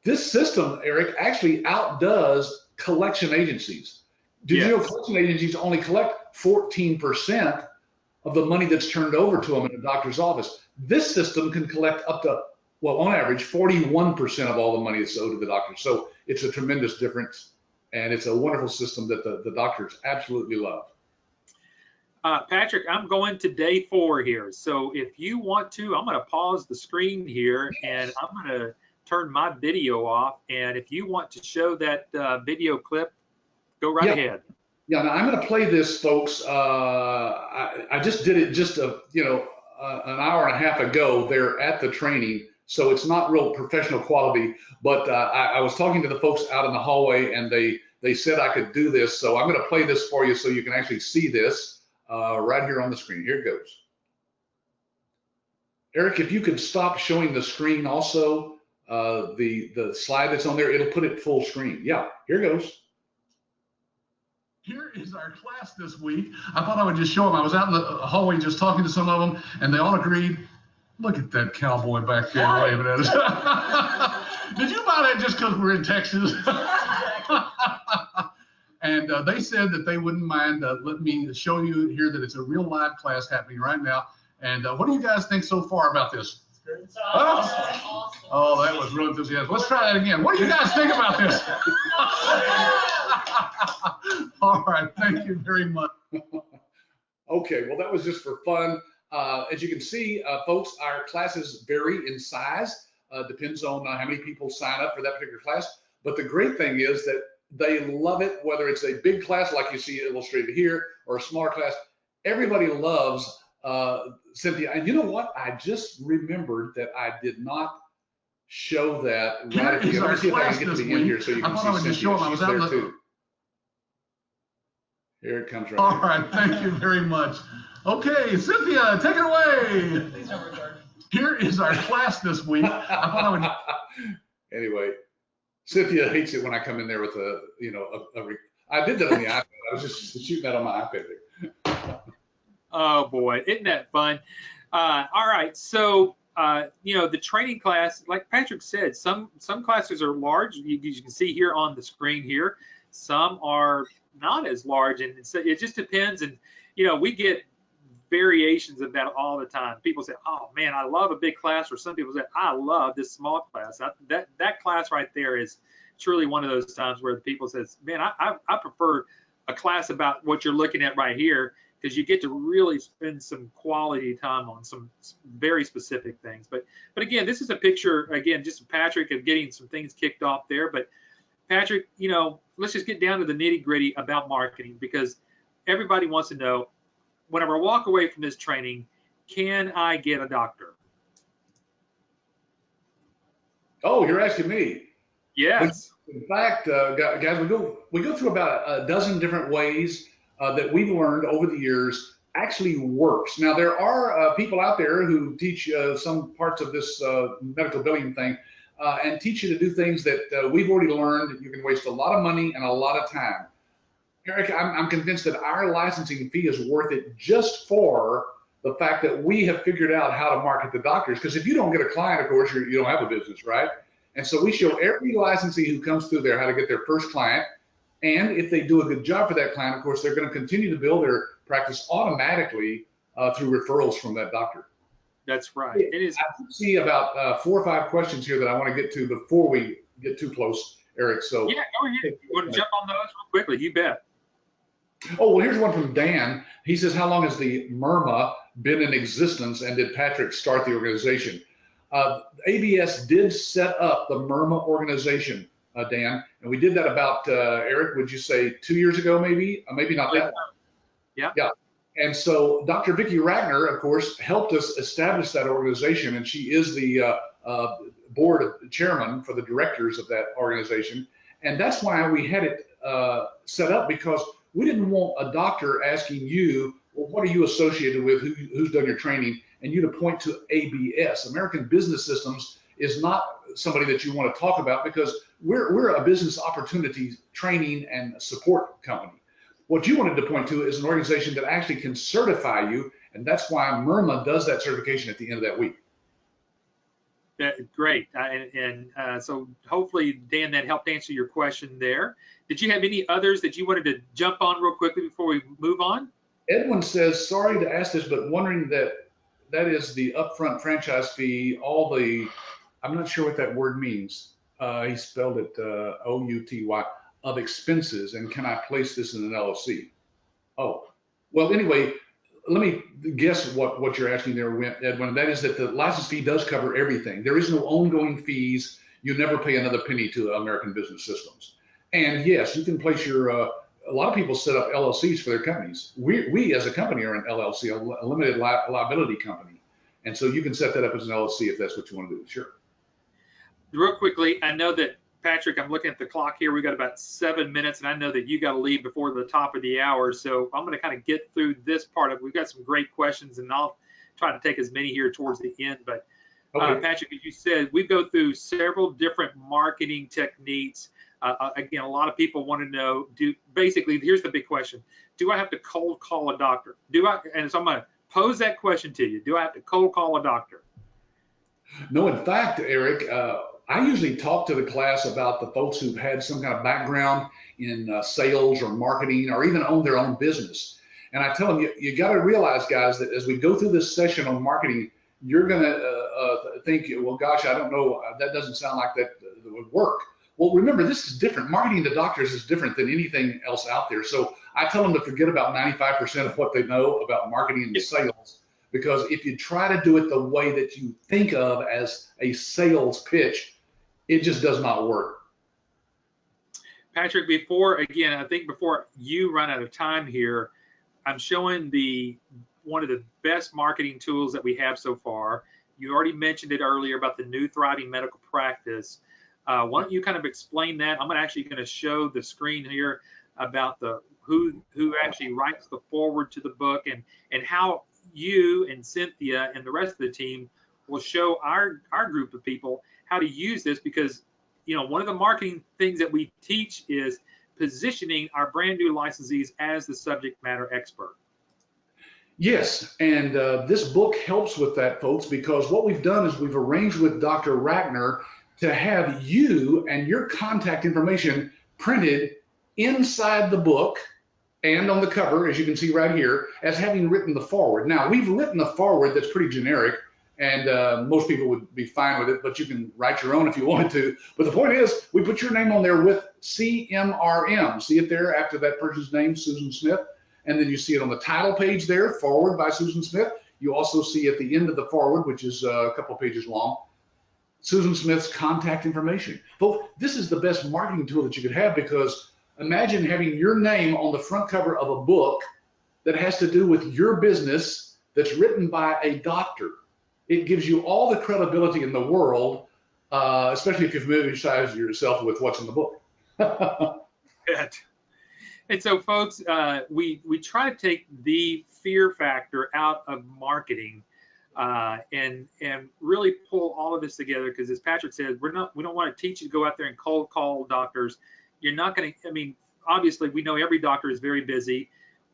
this system, Eric, actually outdoes collection agencies. Did you know collection agencies only collect 14% of the money that's turned over to them in a doctor's office? This system can collect up to, well, on average, 41% of all the money that's owed to the doctor. So it's a tremendous difference, and it's a wonderful system that the doctors absolutely love. Patrick, I'm going to day 4 here. So if you want to, I'm going to pause the screen here, and I'm going to turn my video off. And if you want to show that video clip, go right ahead. Yeah, now I'm going to play this, folks. I just did it just an hour and a half ago there at the training, so it's not real professional quality. But I was talking to the folks out in the hallway, and they said I could do this. So I'm going to play this for you so you can actually see this right here on the screen. Here it goes. Eric, if you could stop showing the screen also, the slide that's on there, it'll put it full screen. Yeah, here it goes. Here is our class this week. I thought I would just show them. I was out in the hallway just talking to some of them, and they all agreed. Look at that cowboy back there waving at us. Did you buy that just because we're in Texas? And they said that they wouldn't mind letting me show you here that it's a real live class happening right now. And what do you guys think so far about this? It's awesome. Oh, that was real enthusiastic. Let's try that again. What do you guys think about this? All right, thank you very much. Okay, well, that was just for fun. As you can see, folks, our classes vary in size. Depends on how many people sign up for that particular class. But the great thing is that they love it, whether it's a big class like you see illustrated here or a smaller class. Everybody loves Cynthia. And you know what? I just remembered that I did not show that right at the end. Let me see if I can get to the end here so you can see Cynthia. She's there too. Here it comes right All right, thank you very much. Okay, Cynthia, take it away. Please don't record. Here is our class this week. I thought I would. Anyway, Cynthia hates it when I come in there with I did that on the iPad. I was just shooting that on my iPad. Oh boy, isn't that fun? All right, so the training class, like Patrick said, some classes are large. You can see here on the screen here. Some are not as large, and it just depends. And we get variations of that all the time. People say, "Oh man, I love a big class," or some people say, "I love this small class." That class right there is truly one of those times where the people says, "Man, I prefer a class about what you're looking at right here," because you get to really spend some quality time on some very specific things. But again, this is a picture, again, just of Patrick of getting some things kicked off there. But Patrick, let's just get down to the nitty gritty about marketing, because everybody wants to know, whenever I walk away from this training, can I get a doctor? Oh, you're asking me? Yes. In fact, guys, we go through about a dozen different ways that we've learned over the years actually works. Now, there are people out there who teach some parts of this medical billing thing and teach you to do things that we've already learned that you can waste a lot of money and a lot of time. Eric, I'm convinced that our licensing fee is worth it just for the fact that we have figured out how to market the doctors. Because if you don't get a client, of course, you don't have a business, right? And so we show every licensee who comes through there how to get their first client. And if they do a good job for that client, of course, they're going to continue to build their practice automatically through referrals from that doctor. That's right. It is. I see about 4 or 5 questions here that I want to get to before we get too close, Eric. So yeah, go ahead. You want to jump on those real quickly? You bet. Oh, well, here's one from Dan. He says, how long has the MIRMA been in existence, and did Patrick start the organization? ABS did set up the MIRMA organization, Dan, and we did that about, Eric, would you say 2 years ago, maybe? Maybe not that long. Yeah. Yeah. And so Dr. Vicky Renard, of course, helped us establish that organization, and she is the board chairman for the directors of that organization. And that's why we had it set up, because we didn't want a doctor asking you, well, what are you associated with, who's done your training, and you to point to ABS. American Business Systems is not somebody that you want to talk about, because we're a business opportunity training and support company. What you wanted to point to is an organization that actually can certify you, and that's why MIRMA does that certification at the end of that week. Great. So hopefully, Dan, that helped answer your question there. Did you have any others that you wanted to jump on real quickly before we move on? Edwin says, sorry to ask this, but wondering that is the upfront franchise fee, I'm not sure what that word means. He spelled it O-U-T-Y, of expenses, and can I place this in an LLC? Oh, well, anyway, let me guess what you're asking there, Edwin. That is that the license fee does cover everything. There is no ongoing fees. You never pay another penny to American Business Systems. And yes, you can place your, a lot of people set up LLCs for their companies. We as a company are an LLC, a limited liability company. And so you can set that up as an LLC if that's what you want to do. Sure. Real quickly, I know that, Patrick, I'm looking at the clock here. We got about 7 minutes, and I know that you got to leave before the top of the hour. So I'm going to kind of get through this part of it. We've got some great questions, and I'll try to take as many here towards the end. But okay. Patrick, as you said, we go through several different marketing techniques. Again, a lot of people want to know, basically, here's the big question. Do I have to cold call a doctor? And so I'm going to pose that question to you. Do I have to cold call a doctor? No, in fact, Eric, I usually talk to the class about the folks who've had some kind of background in sales or marketing or even own their own business. And I tell them, you got to realize, guys, that as we go through this session on marketing, you're going to think, well, gosh, I don't know, that doesn't sound like that would work. Well, remember, this is different. Marketing to doctors is different than anything else out there. So I tell them to forget about 95% of what they know about marketing and sales, because if you try to do it the way that you think of as a sales pitch, it just does not work. Patrick, before you run out of time here, I'm showing one of the best marketing tools that we have so far. You already mentioned it earlier about the new thriving medical practice. Why don't you kind of explain that? I'm actually going to show the screen here about who actually writes the foreword to the book, and how you and Cynthia and the rest of the team will show our group of people how to use this, because one of the marketing things that we teach is positioning our brand new licensees as the subject matter expert. Yes, and this book helps with that, folks, because what we've done is we've arranged with Dr. Renard to have you and your contact information printed inside the book and on the cover, as you can see right here, as having written the foreword. Now, we've written a foreword that's pretty generic, and most people would be fine with it, but you can write your own if you wanted to. But the point is, we put your name on there with CMRM. See it there after that person's name, Susan Smith? And then you see it on the title page there, Forward by Susan Smith. You also see at the end of the foreword, which is a couple of pages long, Susan Smith's contact information. But this is the best marketing tool that you could have, because imagine having your name on the front cover of a book that has to do with your business that's written by a doctor. It gives you all the credibility in the world, especially if you familiarize yourself with what's in the book. And so, folks, we try to take the fear factor out of marketing and really pull all of this together, because, as Patrick said, we don't want to teach you to go out there and cold call doctors. You're not going to. I mean, obviously, we know every doctor is very busy.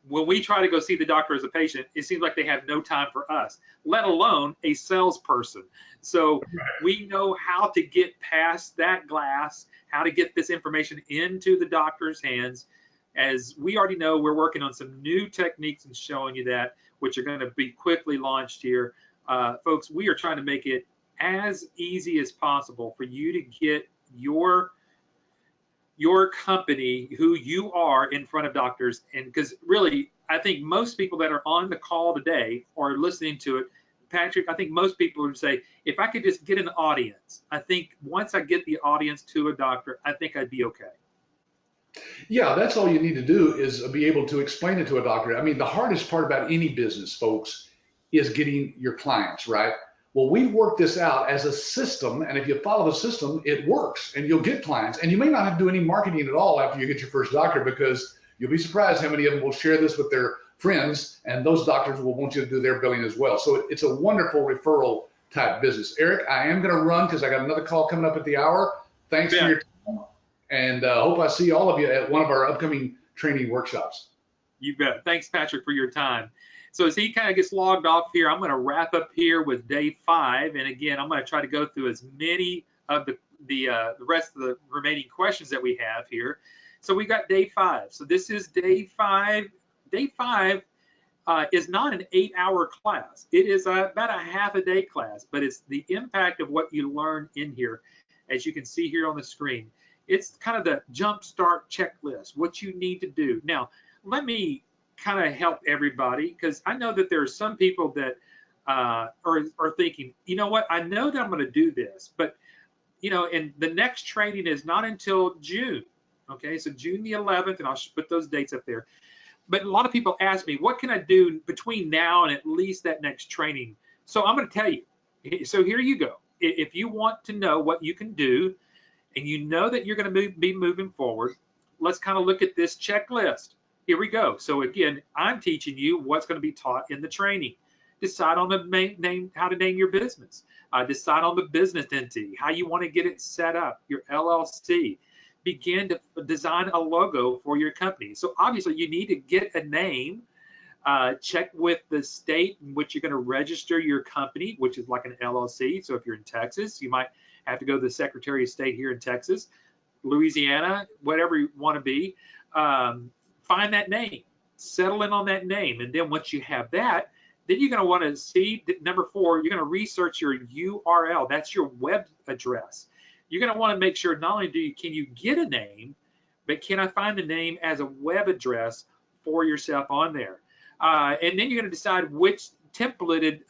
when we try to go see the doctor as a patient, it seems like they have no time for us, let alone a salesperson. So we know how to get past that glass, how to get this information into the doctor's hands. As we already know, we're working on some new techniques and showing you that, which are going to be quickly launched here. Folks, we are trying to make it as easy as possible for you to get your company, who you are, in front of doctors. And because really, I think most people that are on the call today or listening to it, Patrick, I think most people would say, if I could just get an audience, I think once I get the audience to a doctor, I think I'd be okay. Yeah, that's all you need to do is be able to explain it to a doctor. I mean, the hardest part about any business, folks, is getting your clients, right? Well, we've worked this out as a system, and if you follow the system, it works, and you'll get clients. And you may not have to do any marketing at all after you get your first doctor, because you'll be surprised how many of them will share this with their friends, and those doctors will want you to do their billing as well. So it's a wonderful referral type business. Eric, I am going to run because I got another call coming up at the hour. Thanks for your time, and hope I see all of you at one of our upcoming training workshops. You bet. Thanks, Patrick, for your time. So as he kind of gets logged off here, I'm going to wrap up here with day 5. And again, I'm going to try to go through as many of the rest of the remaining questions that we have here. So we got day 5. So this is day 5. Day 5 is not an 8-hour class. It is about a half-a-day class, but it's the impact of what you learn in here, as you can see here on the screen. It's kind of the jumpstart checklist, what you need to do. Now, let me kind of help everybody, because I know that there are some people that are thinking, you know what, I know that I'm going to do this, but you know, and the next training is not until June. Okay, so June the 11th, and I'll put those dates up there. But a lot of people ask me, what can I do between now and at least that next training? So I'm going to tell you. So here you go. If you want to know what you can do, and you know that you're going to be moving forward, let's kind of look at this checklist. Here we go. So again, I'm teaching you what's going to be taught in the training. Decide on the name, how to name your business. Decide on the business entity, how you want to get it set up, your LLC. Begin to design a logo for your company. So obviously you need to get a name. Check with the state in which you're going to register your company, which is like an LLC. So if you're in Texas, you might have to go to the Secretary of State here in Texas, Louisiana, whatever you want to be. Find that name, settle in on that name, and then once you have that, then you're going to want to see number 4. You're going to research your URL. That's your web address. You're going to want to make sure not only can you get a name, but can I find the name as a web address for yourself on there? And then you're going to decide which templated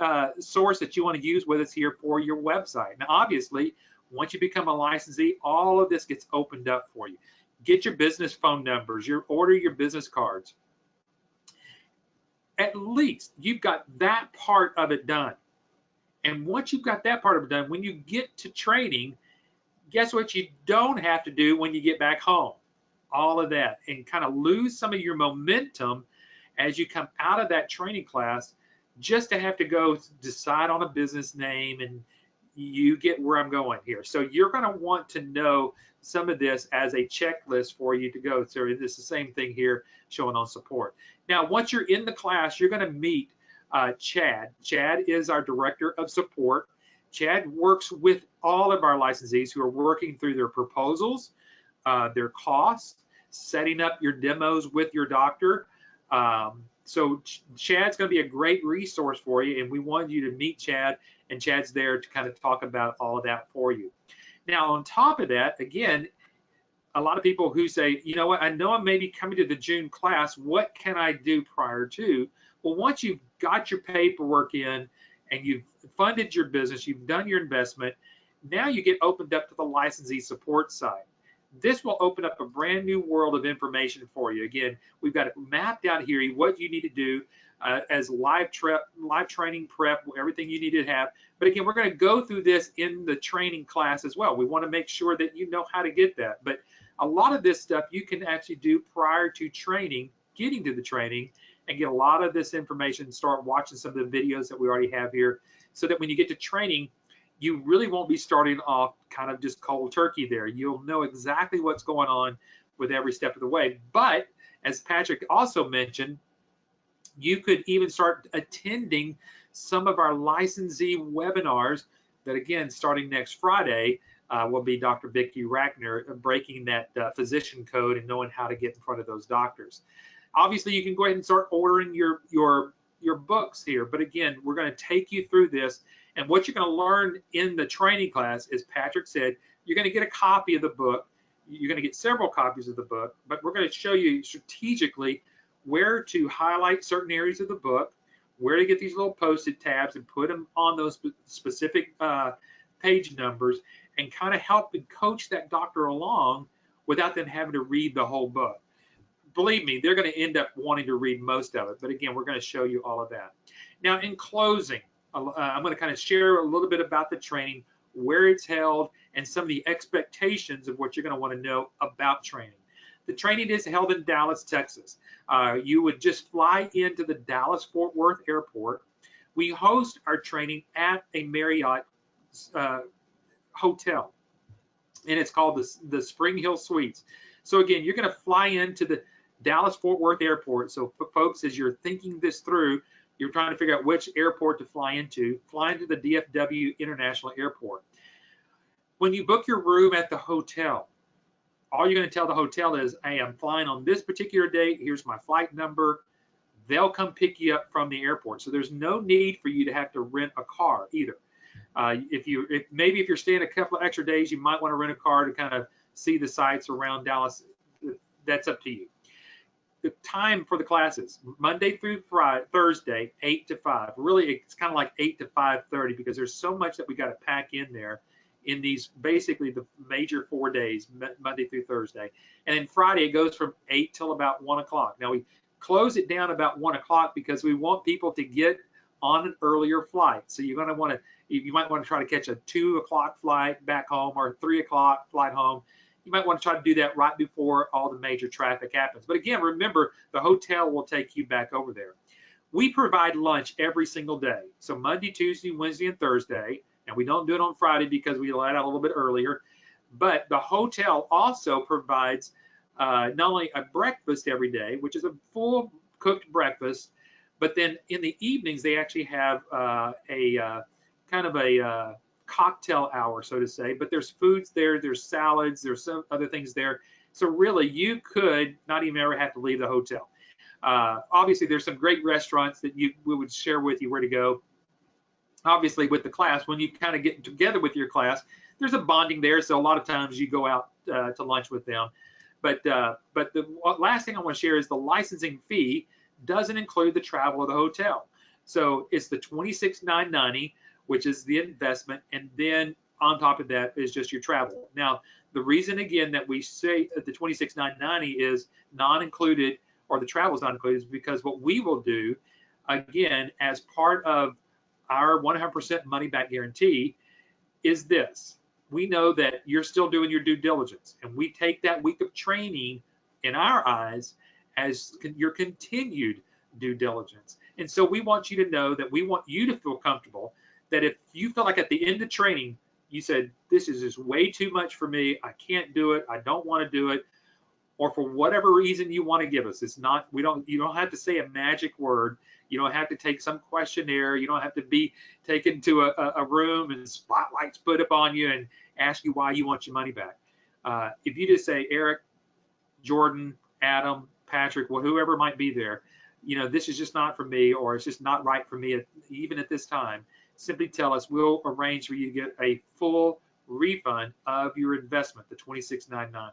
source that you want to use with us here for your website. Now, obviously, once you become a licensee, all of this gets opened up for you. Get your business phone numbers, order your business cards. At least you've got that part of it done. And once you've got that part of it done, when you get to training, guess what you don't have to do when you get back home? All of that, and kind of lose some of your momentum as you come out of that training class, just to have to go decide on a business name, and you get where I'm going here. So you're going to want to know some of this as a checklist for you to go through. It's the same thing here showing on support. Now, once you're in the class, you're going to meet Chad. Chad is our director of support. Chad works with all of our licensees who are working through their proposals, their costs, setting up your demos with your doctor. So Chad's going to be a great resource for you, and we wanted you to meet Chad, and Chad's there to kind of talk about all of that for you. Now, on top of that, again, a lot of people who say, you know what, I know I'm maybe coming to the June class, what can I do prior to? Well, once you've got your paperwork in and you've funded your business, you've done your investment, now you get opened up to the licensee support side. This will open up a brand new world of information for you. Again, we've got it mapped out here, what you need to do as live training prep, everything you need to have. But again, we're going to go through this in the training class as well. We want to make sure that you know how to get that. But a lot of this stuff you can actually do prior to training, getting to the training, and get a lot of this information, start watching some of the videos that we already have here, so that when you get to training, you really won't be starting off kind of just cold turkey there. You'll know exactly what's going on with every step of the way. But as Patrick also mentioned, You could even start attending some of our licensee webinars that, again, starting next Friday, will be Dr. Vicky Renard breaking that physician code and knowing how to get in front of those doctors. Obviously, you can go ahead and start ordering your books here, but again, we're going to take you through this, and what you're going to learn in the training class, as Patrick said, you're going to get a copy of the book. You're going to get several copies of the book, but we're going to show you strategically where to highlight certain areas of the book, where to get these little post-it tabs and put them on those specific page numbers, and kind of help and coach that doctor along without them having to read the whole book. Believe me, they're going to end up wanting to read most of it, but again, we're going to show you all of that. Now, in closing, I'm going to kind of share a little bit about the training, where it's held, and some of the expectations of what you're going to want to know about training. The training is held in Dallas, Texas. You would just fly into the Dallas-Fort Worth airport. We host our training at a Marriott hotel, and it's called the Spring Hill Suites. So again, you're going to fly into the Dallas-Fort Worth airport. So folks, as you're thinking this through, you're trying to figure out which airport to fly into the DFW International Airport. When you book your room at the hotel, all you're going to tell the hotel is, hey, I'm flying on this particular date. Here's my flight number. They'll come pick you up from the airport. So there's no need for you to have to rent a car either. Maybe if you're staying a couple of extra days, you might want to rent a car to kind of see the sights around Dallas. That's up to you. The time for the classes, Monday through Thursday, 8 to 5. Really, it's kind of like 8 to 5:30 because there's so much that we got to pack in there in these, basically the major 4 days, Monday through Thursday. And then Friday, it goes from 8 till about 1 o'clock. Now, we close it down about 1 o'clock because we want people to get on an earlier flight. So you're going to want to, you might want to try to catch a 2 o'clock flight back home or a 3 o'clock flight home. You might want to try to do that right before all the major traffic happens. But again, remember, the hotel will take you back over there. We provide lunch every single day. So Monday, Tuesday, Wednesday, and Thursday. And we don't do it on Friday because we let out a little bit earlier. But the hotel also provides not only a breakfast every day, which is a full cooked breakfast, but then in the evenings, they actually have kind of a cocktail hour, so to say, but there's foods there, there's salads, there's some other things there. So really, you could not even ever have to leave the hotel. Obviously, there's some great restaurants that we would share with you where to go. Obviously, with the class, when you kind of get together with your class, there's a bonding there. So a lot of times you go out to lunch with them. But the last thing I want to share is the licensing fee doesn't include the travel of the hotel. So it's the $26,990, which is the investment, and then on top of that is just your travel. Now, the reason again that we say the $26,990 is non-included, or the travel is not included, is because what we will do, again, as part of our 100% money back guarantee, is this. We know that you're still doing your due diligence, and we take that week of training in our eyes as your continued due diligence. And so we want you to know that we want you to feel comfortable that if you feel like at the end of training, you said, this is just way too much for me, I can't do it, I don't want to do it, or for whatever reason you want to give us, it's not, you don't have to say a magic word, you don't have to take some questionnaire, you don't have to be taken to a room and spotlights put up on you and ask you why you want your money back. If you just say, Eric, Jordan, Adam, Patrick, well, whoever might be there, this is just not for me, or it's just not right for me, even at this time, simply tell us. We'll arrange for you to get a full refund of your investment, the $26,990.